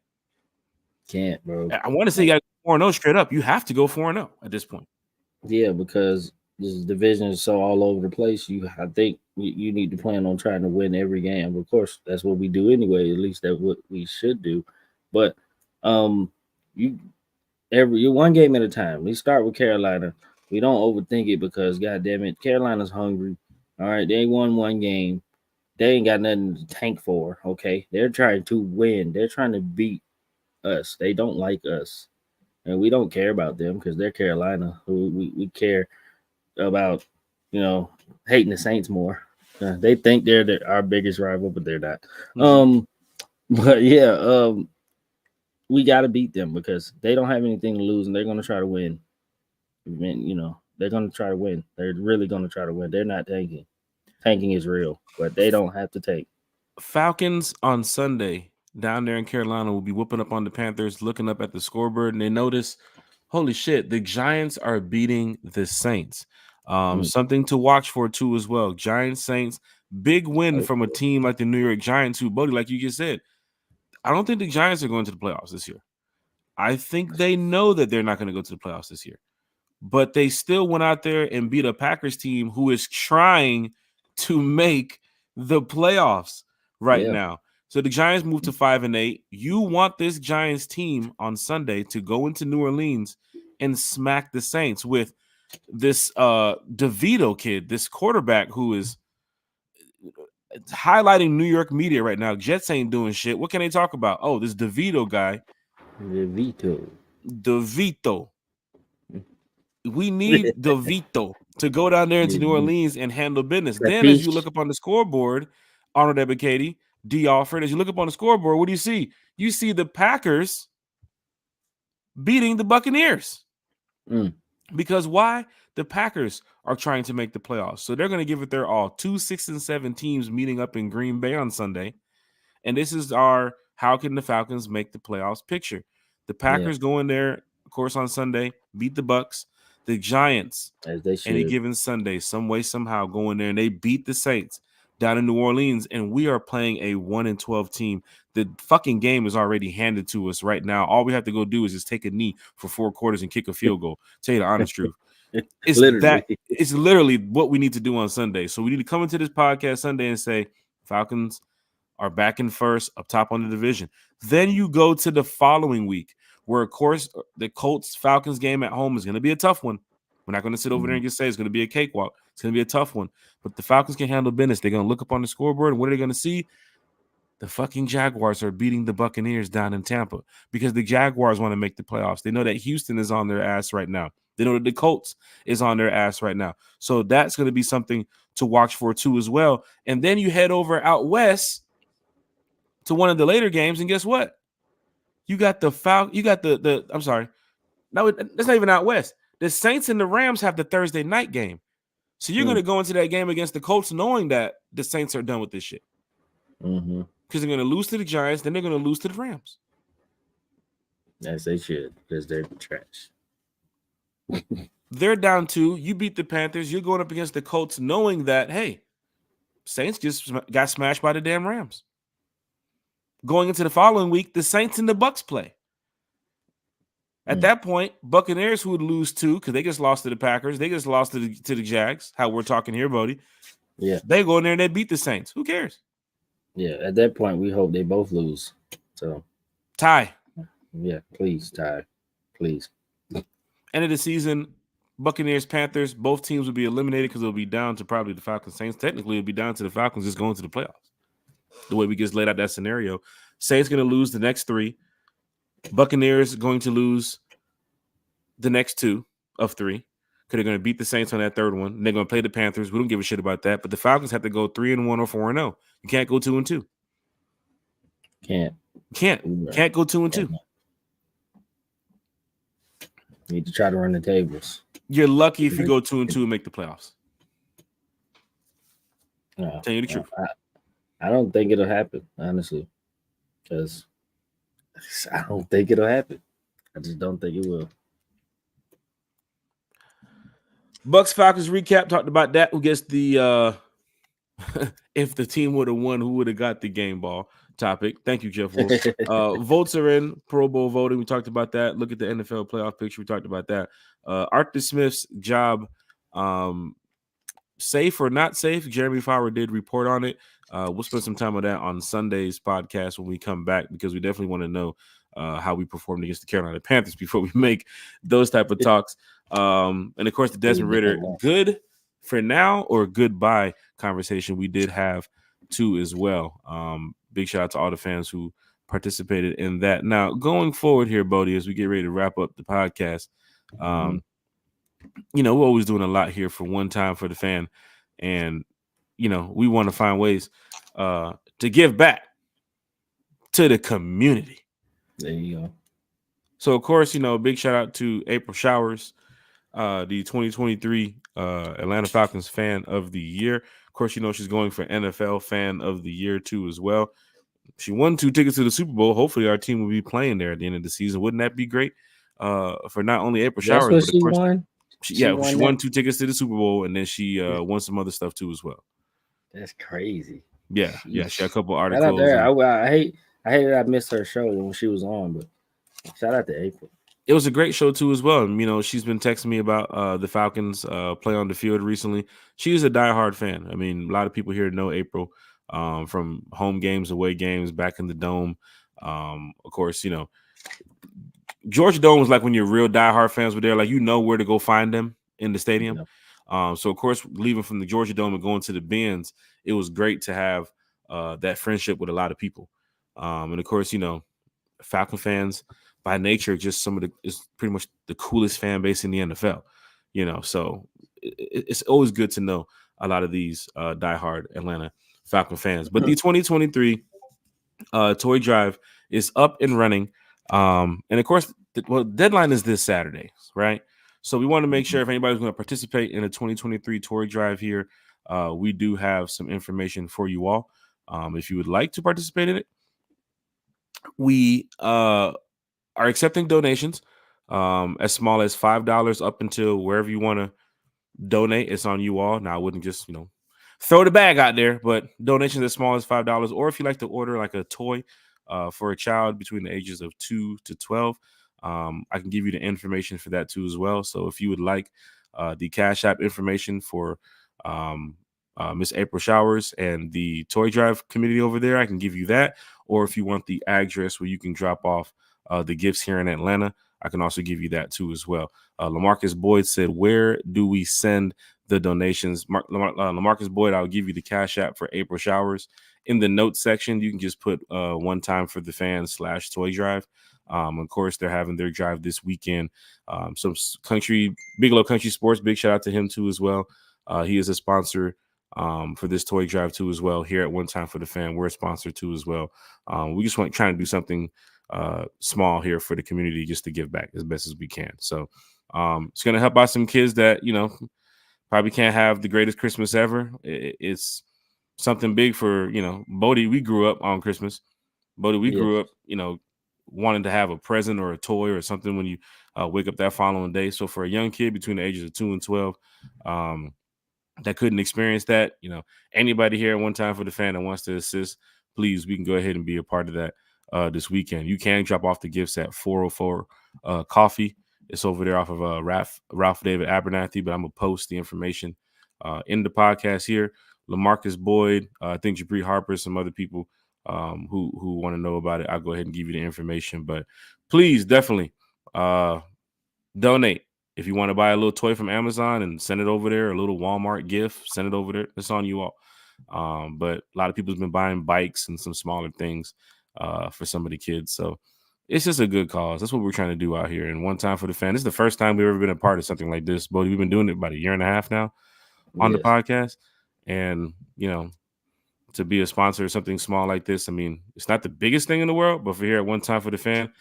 Can't, bro. I want to say you got 4-0 straight up. You have to go 4-0 at this point. Yeah, because this division is so all over the place. I think you need to plan on trying to win every game. Of course, that's what we do anyway. At least that's what we should do. But you're one game at a time. We start with Carolina. We don't overthink it because, goddamn it, Carolina's hungry. All right, they won 1 game. They ain't got nothing to tank for. Okay, they're trying to win. They're trying to beat us. They don't like us, and we don't care about them because they're Carolina. We care about, you know, hating the Saints more. They think they're our biggest rival, but they're not. But yeah, we got to beat them because they don't have anything to lose, and they're going to try to win. You know, they're going to try to win. They're really going to try to win. They're not tanking. Tanking is real, but they don't have to tank. Falcons on Sunday down there in Carolina will be whooping up on the Panthers, looking up at the scoreboard, and they notice, holy shit, the Giants are beating the Saints. Something to watch for too as well. Giants, Saints, big win from a team like the New York Giants, who, Bodie, like you just said, I don't think the Giants are going to the playoffs this year. I think they know that they're not going to go to the playoffs this year. But they still went out there and beat a Packers team who is trying to make the playoffs now. So the Giants moved to 5-8. You want this Giants team on Sunday to go into New Orleans and smack the Saints with this DeVito kid, this quarterback who is highlighting New York media right now. Jets ain't doing shit. What can they talk about? Oh, this DeVito guy. DeVito. We need DeVito to go down there into New Orleans and handle business. Then, as you look up on the scoreboard, Arnold Ebiketie, D. Alford, as you look up on the scoreboard, what do you see? You see the Packers beating the Buccaneers. Because why? The Packers are trying to make the playoffs. So they're going to give it their all. 2 6-7 teams meeting up in Green Bay on Sunday. And this is our how can the Falcons make the playoffs picture. The Packers go in there, of course, on Sunday, beat the Bucs. The Giants, as they should, any given Sunday, some way, somehow go in there and they beat the Saints down in New Orleans. And we are playing a 1-12 team. The fucking game is already handed to us right now. All we have to go do is just take a knee for 4 quarters and kick a field goal. Tell you the honest truth. It's literally what we need to do on Sunday. So we need to come into this podcast Sunday and say, Falcons are back in first, up top on the division. Then you go to the following week, where, of course, the Colts-Falcons game at home is going to be a tough one. We're not going to sit over there and just say it's going to be a cakewalk. It's going to be a tough one. But the Falcons can handle business. They're going to look up on the scoreboard, and what are they going to see? The fucking Jaguars are beating the Buccaneers down in Tampa because the Jaguars want to make the playoffs. They know that Houston is on their ass right now. They know that the Colts is on their ass right now. So that's going to be something to watch for, too, as well. And then you head over out west to one of the later games, and guess what? You got the I'm sorry. No, that's not even out west. The Saints and the Rams have the Thursday night game. So you're going to go into that game against the Colts knowing that the Saints are done with this shit. Because they're going to lose to the Giants, then they're going to lose to the Rams. As they should, because they're trash. They're down 2. You beat the Panthers. You're going up against the Colts knowing that, hey, Saints just got smashed by the damn Rams. Going into the following week, the Saints and the Bucs play. At that point, Buccaneers, who would lose 2 because they just lost to the Packers, they just lost to the Jags, how we're talking here, Bodie. Yeah. They go in there and they beat the Saints. Who cares? Yeah, at that point, we hope they both lose. So tie. Yeah, please, tie. Please. End of the season, Buccaneers, Panthers, both teams will be eliminated because it'll be down to probably the Falcons, Saints. Technically, it'll be down to the Falcons just going to the playoffs. The way we just laid out that scenario. Saints going to lose the next 3. Buccaneers going to lose the next 2 of 3 because they're going to beat the Saints on that third one. And they're going to play the Panthers. We don't give a shit about that. But the Falcons have to go 3-1 or 4-0. You can't go 2-2. Can't go 2-2. Need to try to run the tables. You're lucky if you go 2-2 and make the playoffs. No, tell you the truth. I don't think it'll happen, honestly, because I don't think it'll happen. I just don't think it will. Bucs Falcons recap, talked about that. Who gets the if the team would have won, who would have got the game ball topic? Thank you, Jeff Wolf. Votes are in, Pro Bowl voting. We talked about that. Look at the NFL playoff picture. We talked about that. Arthur Smith's job, safe or not safe? Jeremy Fowler did report on it. We'll spend some time on that on Sunday's podcast when we come back because we definitely want to know how we performed against the Carolina Panthers before we make those type of talks. And of course, the Desmond Ridder good for now or goodbye conversation we did have too as well. Big shout out to all the fans who participated in that. Now, going forward here, Bodie, as we get ready to wrap up the podcast, we're always doing a lot here for one time for the fan. And, we want to find ways to give back to the community. There you go. So, of course, big shout out to April Showers, the 2023 Atlanta Falcons Fan of the Year. Of course, she's going for NFL Fan of the Year, too, as well. She won 2 tickets to the Super Bowl. Hopefully, our team will be playing there at the end of the season. Wouldn't that be great for not only April Showers, but of course, won? She won 2 tickets to the Super Bowl, and then she won some other stuff, too, as well. That's crazy. Yeah, she had a couple articles. Shout out there. I hate that I missed her show when she was on, but shout out to April. It was a great show too as well. And, she's been texting me about the Falcons play on the field recently. She's a diehard fan. I mean, a lot of people here know April from home games, away games, back in the Dome. Of course, Georgia Dome was like when your real diehard fans were there, like where to go find them in the stadium. Yeah. So of course, leaving from the Georgia Dome and going to the Benz it was great to have that friendship with a lot of people. And of course, Falcon fans by nature, just is pretty much the coolest fan base in the NFL. So it's always good to know a lot of these diehard Atlanta Falcon fans. But the 2023 toy drive is up and running. And of course, deadline is this Saturday, right? So we want to make sure if anybody's going to participate in a 2023 toy drive here, we do have some information for you all. If you would like to participate in it, we are accepting donations as small as $5 up until wherever you want to donate. It's on you all. Now, I wouldn't just, throw the bag out there, but donations as small as $5. Or if you like to order like a toy for a child between the ages of 2 to 12, I can give you the information for that too as well. So if you would like the Cash App information for Miss April Showers and the toy drive community over there, I can give you that. Or if you want the address where you can drop off the gifts here in Atlanta, I can also give you that too as well. LaMarcus Boyd said, where do we send the donations? LaMarcus Boyd, I'll give you the Cash App for April Showers. In the notes section, you can just put one time for the fans / toy drive. Of course, they're having their drive this weekend. Some Bigelow Country Sports, big shout out to him too as well. He is a sponsor for this toy drive too as well. Here at One Time for the Fan, we're a sponsor too as well. We just trying to do something small here for the community just to give back as best as we can. So it's going to help out some kids that, probably can't have the greatest Christmas ever. It's something big for, Bodie. We grew up on Christmas. Bodie, we grew up, wanting to have a present or a toy or something when you wake up that following day. So for a young kid between the ages of 2 and 12, that couldn't experience that, anybody here at One Time for the Fan that wants to assist, please, we can go ahead and be a part of that this weekend. You can drop off the gifts at 404 Coffee. It's over there off of Ralph David Abernathy, but I'm going to post the information in the podcast here. LaMarcus Boyd, I think Jabri Harper, some other people who want to know about it. I'll go ahead and give you the information. But please, definitely donate. If you want to buy a little toy from Amazon and send it over there, a little Walmart gift, send it over there. It's on you all. But a lot of people have been buying bikes and some smaller things for some of the kids. So it's just a good cause. That's what we're trying to do out here. And One Time for the Fan. This is the first time we've ever been a part of something like this. Bodie, we've been doing it about a year and a half now on the podcast. And, to be a sponsor of something small like this, I mean, it's not the biggest thing in the world, but for here at One Time for the Fan,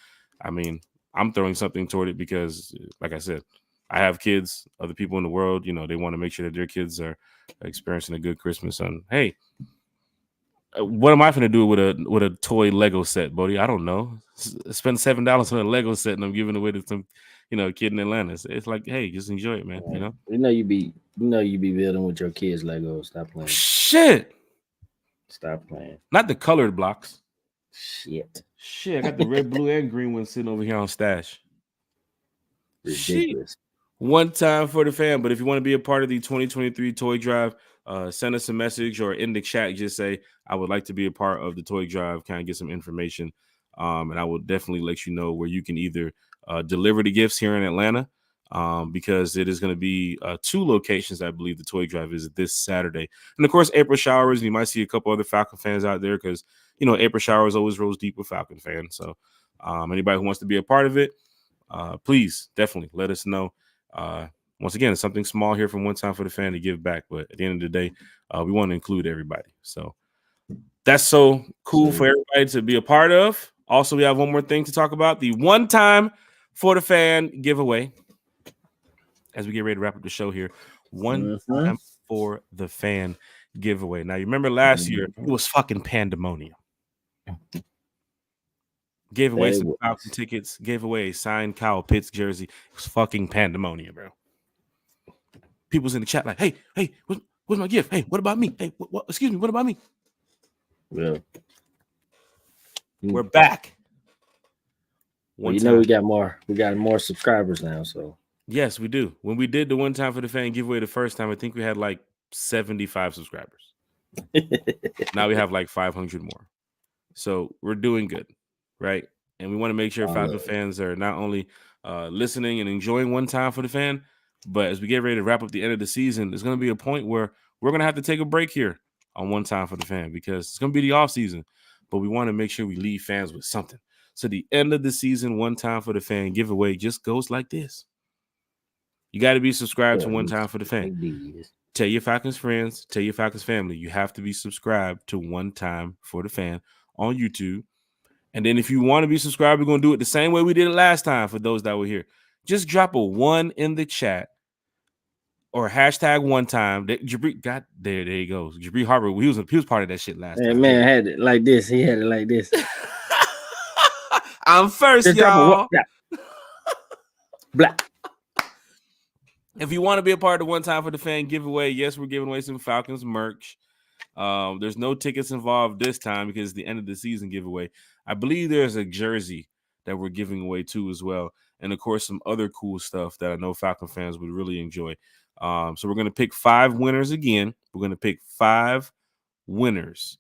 I mean, I'm throwing something toward it because, like I said, I have kids, other people in the world, they want to make sure that their kids are experiencing a good Christmas. And hey, what am I going to do with a toy Lego set, Bodie? I don't know. Spend $7 on a Lego set and I'm giving it away to some, kid in Atlanta. It's like, hey, just enjoy it, man. You be building with your kids Lego. Stop playing. Shit. Stop playing. Not the colored blocks. Shit. I got the red, blue, and green one sitting over here on stash. Ridiculous. Shit. One Time for the Fan. But if you want to be a part of the 2023 toy drive, send us a message or in the chat. Just say, I would like to be a part of the toy drive. Kind of get some information. And I will definitely let you know where you can either deliver the gifts here in Atlanta, because it is going to be 2 locations. I believe the toy drive is this Saturday. And of course, April Showers. You might see a couple other Falcon fans out there because, April Showers always rolls deep with Falcon fans. So anybody who wants to be a part of it, please definitely let us know. Once again, it's something small here from One Time for the Fan to give back. But at the end of the day, we want to include everybody. So that's so cool for everybody to be a part of. Also, we have one more thing to talk about, the One Time for the Fan giveaway. As we get ready to wrap up the show here, One Time for the Fan giveaway. Now, you remember last year, it was fucking pandemonium. Gave away some Falcon tickets, gave away a signed Kyle Pitts jersey. It was fucking pandemonium, bro. People's in the chat like, hey, where's my gift? Hey, what about me? Hey, excuse me, what about me? Well, we're back. We got more subscribers now, so. Yes, we do. When we did the One Time for the Fan giveaway the first time, I think we had like 75 subscribers. Now we have like 500 more. So we're doing good, right? And we want to make sure Falcon fans are not only listening and enjoying One Time for the Fan, but as we get ready to wrap up the end of the season, there's going to be a point where we're going to have to take a break here on One Time for the Fan because it's going to be the off season, but we want to make sure we leave fans with something. So the end of the season, One Time for the Fan giveaway just goes like this. You got to be subscribed to One Time for the Fan. Tell your Falcons friends, tell your Falcons family, you have to be subscribed to One Time for the Fan on YouTube. And then if you want to be subscribed, we're going to do it the same way we did it last time for those that were here. Just drop a 1 in the chat or hashtag one time. Jabri got there he goes. Jabri Harper, he was part of that shit last time. Man had it like this. He had it like this. I'm first, just y'all. Black. If you want to be a part of the One Time for the Fan giveaway, yes, we're giving away some Falcons merch. There's no tickets involved this time because it's the end of the season giveaway. I believe there's a jersey that we're giving away too as well. And of course, some other cool stuff that I know Falcon fans would really enjoy. So we're going to pick 5 winners again. We're going to pick 5 winners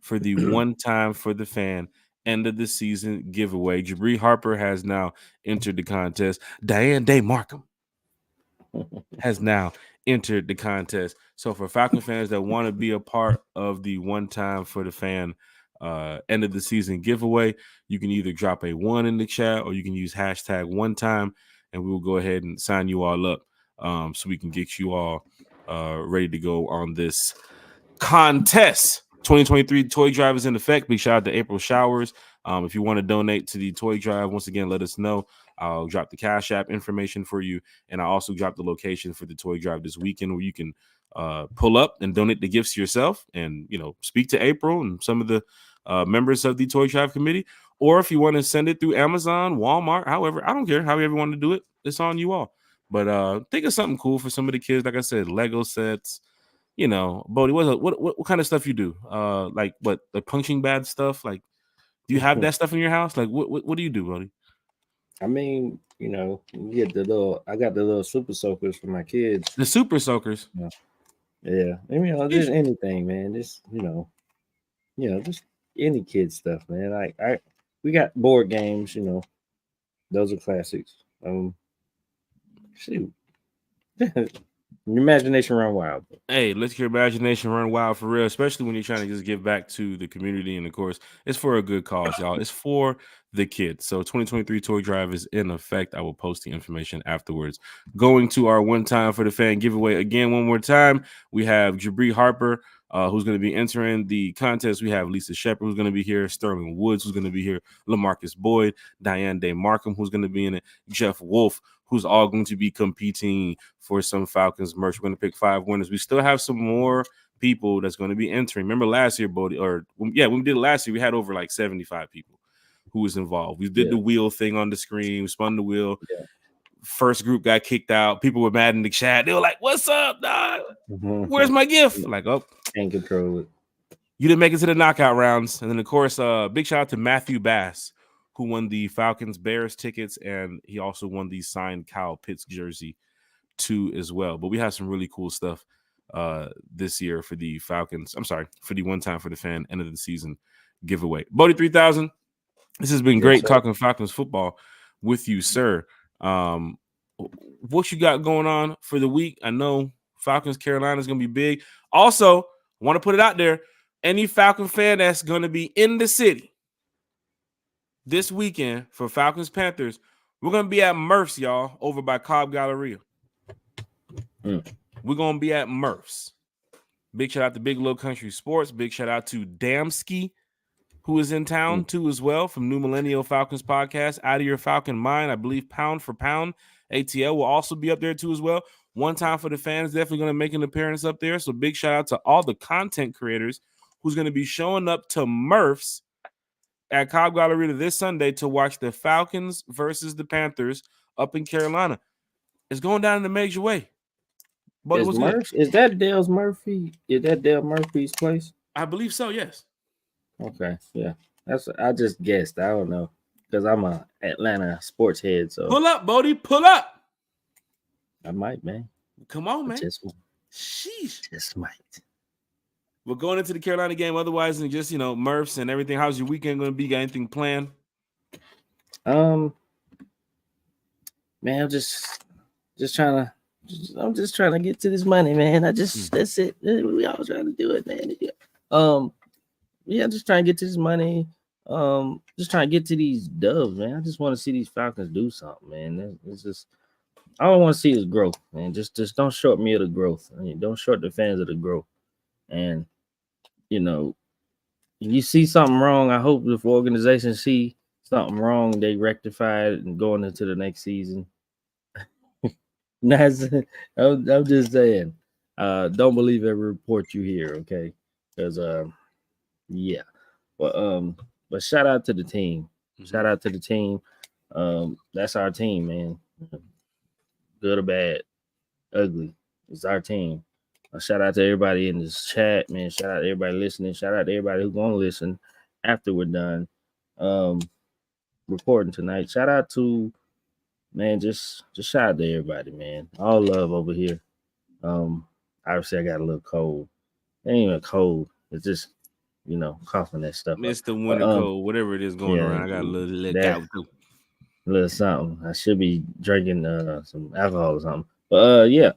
for the One Time for the Fan end of the season giveaway. Jabri Harper has now entered the contest. Diane Day Markham has now entered the contest. So for Falcon fans that want to be a part of the One Time for the Fan end of the season giveaway, you can either drop a 1 in the chat or you can use hashtag one time and we will go ahead and sign you all up so we can get you all ready to go on this contest. 2023 toy drive is in effect. Big shout out to April Showers. If you want to donate to the toy drive, once again, let us know. I'll drop the Cash App information for you. And I also drop the location for the toy drive this weekend where you can pull up and donate the gifts yourself and, speak to April and some of the members of the toy drive committee. Or if you want to send it through Amazon, Walmart, however, I don't care. However you want to do it, it's on you all. But think of something cool for some of the kids. Like I said, Lego sets, Bodie, what kind of stuff you do? Like what, the punching bag stuff? Like, do you have that stuff in your house? Like, what do you do, Bodie? I mean, you get I got the little super soakers for my kids. The super soakers? Yeah. I mean, just anything, man. Just, just any kid stuff, man. Like, we got board games, those are classics. Shoot. Your imagination run wild. Hey, let your imagination run wild for real, especially when you're trying to just give back to the community. And of course, it's for a good cause, y'all. It's for the kids. So 2023 toy drive is in effect. I will post the information afterwards. Going to our One Time for the Fan giveaway again, one more time. We have Jabri Harper, who's going to be entering the contest. We have Lisa Shepard, who's going to be here. Sterling Woods, who's going to be here. LaMarcus Boyd, Diane Day Markham, who's going to be in it. Jeff Wolf, who's all going to be competing for some Falcons merch. We're going to pick 5 winners. We still have some more people that's going to be entering. Remember last year, Bodie, when we did it last year, we had over like 75 people who was involved. We did the wheel thing on the screen. We spun the wheel. Yeah. First group got kicked out. People were mad in the chat. They were like, "What's up, dog? Where's my gift?" Like, can't control it. You didn't make it to the knockout rounds. And then, of course, big shout out to Matthew Bass, who won the Falcons Bears tickets, and he also won the signed Kyle Pitts jersey too as well. But we have some really cool stuff this year for the Falcons. I'm sorry, for the One Time for the Fan end of the season giveaway. Bodie 3000, this has been great talking Falcons football with you, sir. What you got going on for the week? I know Falcons Carolina is going to be big. Also, want to put it out there, any Falcon fan that's going to be in the city this weekend for Falcons Panthers, we're going to be at Murph's, y'all, over by Cobb Galleria. We're going to be at Murph's. Big shout out to Big Low Country Sports. Big shout out to Damski, who is in town too as well, from New Millennial Falcons podcast, Out of Your Falcon Mind. I believe Pound for Pound ATL will also be up there too as well. One Time for the Fans, definitely going to make an appearance up there. So big shout out to all the content creators who's going to be showing up to Murph's at Cobb Galleria this Sunday to watch the Falcons versus the Panthers up in Carolina. It's going down in a major way. But is that Dale Murphy? Is that Dale Murphy's place? I believe so, yes. Okay, yeah. I just guessed. I don't know. Because I'm a Atlanta sports head. So pull up, Bodie, pull up. I might, man. Come on, man. Sheesh. Just might. We're going into the Carolina game otherwise than just, Murphs and everything. How's your weekend going to be? Got anything planned? Man, I'm just trying to I'm just trying to get to this money, man. That's it. We all trying to do it, man. Just trying to get to this money. Just trying to get to these dubs, man. I just want to see these Falcons do something, man. It's just all I want to see is growth, man. Just don't short me of the growth. I mean, don't short the fans of the growth. And you see something wrong. I hope if organizations see something wrong, they rectify it and going into the next season. I'm just saying. Don't believe every report you hear, okay? Because yeah. But shout out to the team. Shout out to the team. That's our team, man. Good or bad, ugly. It's our team. Shout out to everybody in this chat, man. Shout out to everybody listening. Shout out to everybody who's gonna listen after we're done recording tonight. Shout out to just shout out to everybody, man. All love over here. Obviously I got a little cold. It ain't even cold. It's just coughing that stuff. It's the winter cold, whatever it is going around. I got a little out too. A little something. I should be drinking some alcohol or something. But yeah.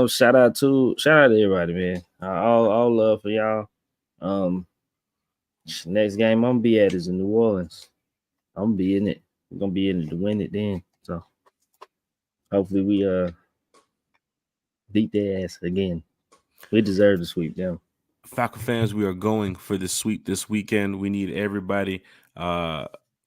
Shout out to everybody, man. All love for y'all. Next game I'm gonna be at is in New Orleans. I'm gonna be in it. We're gonna be in it to win it then. So hopefully we beat their ass again. We deserve to sweep them. Falcon fans, we are going for the sweep this weekend. We need everybody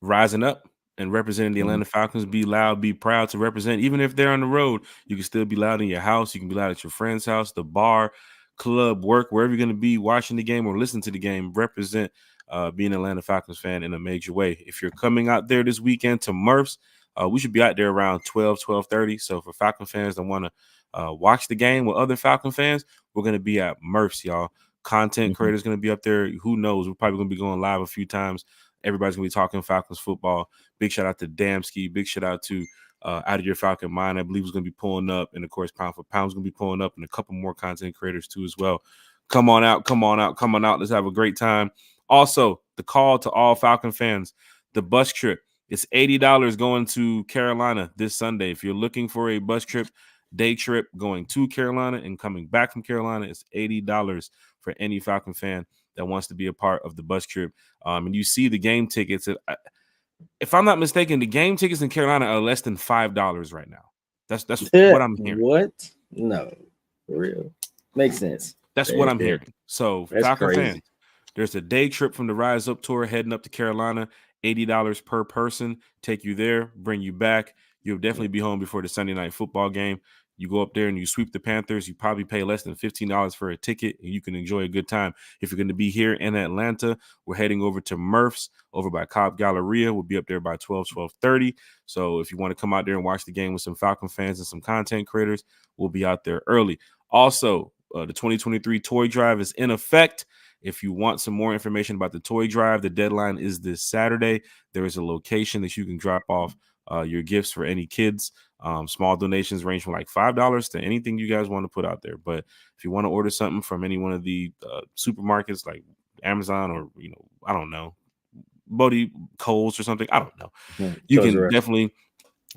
rising up and representing the Atlanta Falcons. Be loud, be proud to represent. Even if they're on the road, you can still be loud in your house. You can be loud at your friend's house, the bar, club, work, wherever you're going to be watching the game or listening to the game. Represent being an Atlanta Falcons fan in a major way. If you're coming out there this weekend to Murph's, we should be out there around 12:30. So for Falcon fans that want to watch the game with other Falcon fans, we're going to be at Murph's, y'all. Content creators going to be up there. Who knows? We're probably going to be going live a few times. Everybody's going to be talking Falcons football. Big shout out to Damski. Big shout out to Out of Your Falcon Mind. I believe is going to be pulling up. And, of course, Pound for Pound is going to be pulling up. And a couple more content creators, too, as well. Come on out. Let's have a great time. Also, the call to all Falcon fans, the bus trip. It's $80 going to Carolina this Sunday. If you're looking for a bus trip, day trip going to Carolina and coming back from Carolina, it's $80 for any Falcon fan that wants to be a part of the bus trip. And you see the game tickets. If I'm not mistaken, the game tickets in Carolina are less than $5 right now. That's what I'm hearing. What? No, for real. Makes sense. That's what I'm hearing. So Falcon fans, there's a day trip from the Rise Up tour heading up to Carolina. $80 per person. Take you there, bring you back. You'll definitely be home before the Sunday night football game. You go up there and you sweep the Panthers. You probably pay less than $15 for a ticket, and you can enjoy a good time. If you're going to be here in Atlanta, we're heading over to Murph's over by Cobb Galleria. We'll be up there by 12:30. So if you want to come out there and watch the game with some Falcon fans and some content creators, we'll be out there early. Also, the 2023 toy drive is in effect. If you want some more information about the toy drive, the deadline is this Saturday. There is a location that you can drop off your gifts for any kids. Small donations range from like $5 to anything you guys want to put out there. But if you want to order something from any one of the supermarkets like Amazon or, I don't know, Bodie, Kohl's or something, I don't know. You can definitely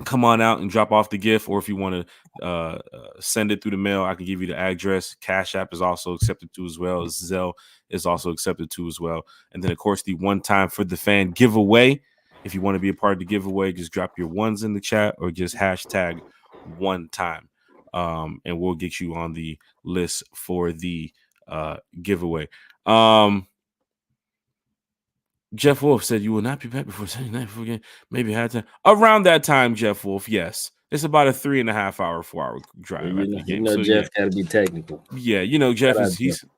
come on out and drop off the gift. Or if you want to send it through the mail, I can give you the address. Cash App is also accepted too as well. Zelle is also accepted too as well. And then, of course, the one time for the fan giveaway. If you want to be a part of the giveaway, just drop your ones in the chat or just hashtag one time. And we'll get you on the list for the giveaway. Jeff Wolf said you will not be back before Sunday night football game. Maybe had time. Around that time, Jeff Wolf, yes. It's about a 3.5 hour, 4 hour drive. Jeff got to be technical. Yeah, Jeff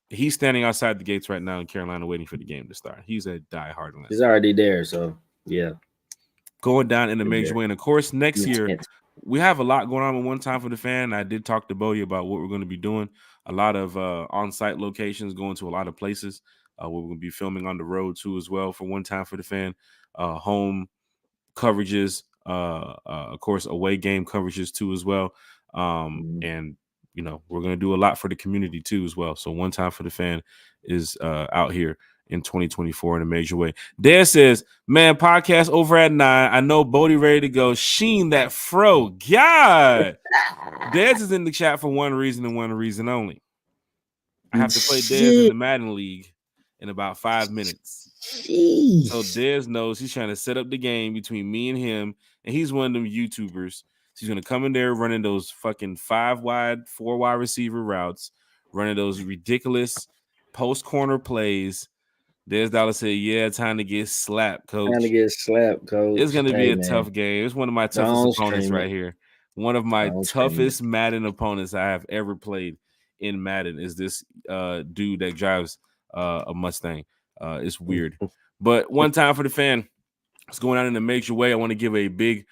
he's standing outside the gates right now in Carolina waiting for the game to start. He's a diehard. He's already there, so yeah. Going down in a major way. And of course, next year we have a lot going on with One Time for the Fan. I did talk to Bodie about what we're going to be doing. A lot of on-site locations, going to a lot of places. We're going to be filming on the road too as well for One Time for the Fan. Home coverages, of course, away game coverages too as well. And we're going to do a lot for the community too as well. So One Time for the Fan is out here in 2024 in a major way. Dad says, man, podcast over at 9. I know Bodie ready to go. Sheen that fro. God. Dez is in the chat for one reason and one reason only. I have to play Dez in the Madden League in about 5 minutes. Jeez. So Dez knows he's trying to set up the game between me and him, and he's one of them YouTubers. So he's going to come in there running those fucking 5-wide, 4-wide receiver routes, running those ridiculous post-corner plays. Dez Dollar said, yeah, time to get slapped, coach. Time to get slapped, coach. It's going to be a tough game. It's one of my toughest opponents right here. One of my toughest Madden opponents I have ever played in Madden is this dude that drives a Mustang. It's weird. But one time for the fan, it's going on in a major way. I want to give a big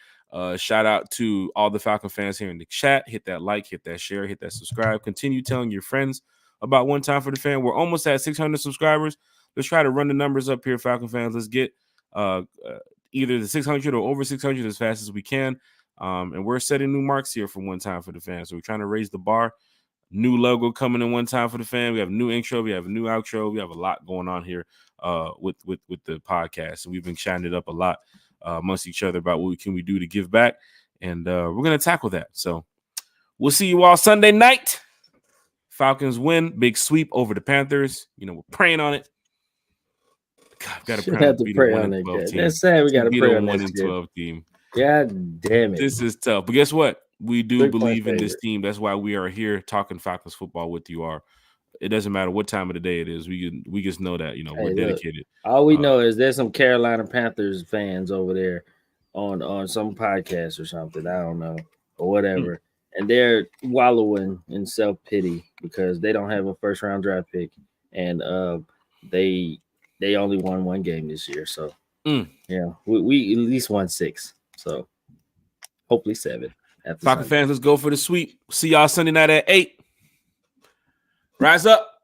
shout out to all the Falcon fans here in the chat. Hit that like, hit that share, hit that subscribe. Continue telling your friends about One Time for the Fan. We're almost at 600 subscribers. Let's try to run the numbers up here, Falcon fans. Let's get either the 600 or over 600 as fast as we can. And we're setting new marks here for One Time for the Fan. So we're trying to raise the bar. New logo coming in One Time for the Fan. We have a new intro. We have a new outro. We have a lot going on here with the podcast. And we've been chatting it up a lot amongst each other about what we do to give back. And we're going to tackle that. So we'll see you all Sunday night. Falcons win. Big sweep over the Panthers. You know, we're praying on it. God, got to pray on it. That's sad. We got to pray on that 1-12 team. God damn it. This is tough. But guess what? We do believe in this team. That's why we are here talking Falcons football with you. It doesn't matter what time of the day it is. We just know that, we're dedicated. All we know is there's some Carolina Panthers fans over there on some podcast or something. I don't know, or whatever. And they're wallowing in self-pity because they don't have a first-round draft pick. And they only won one game this year. So, yeah, we at least won 6. So, hopefully 7. Falcon fans, let's go for the sweep. See y'all Sunday night at 8. Rise up.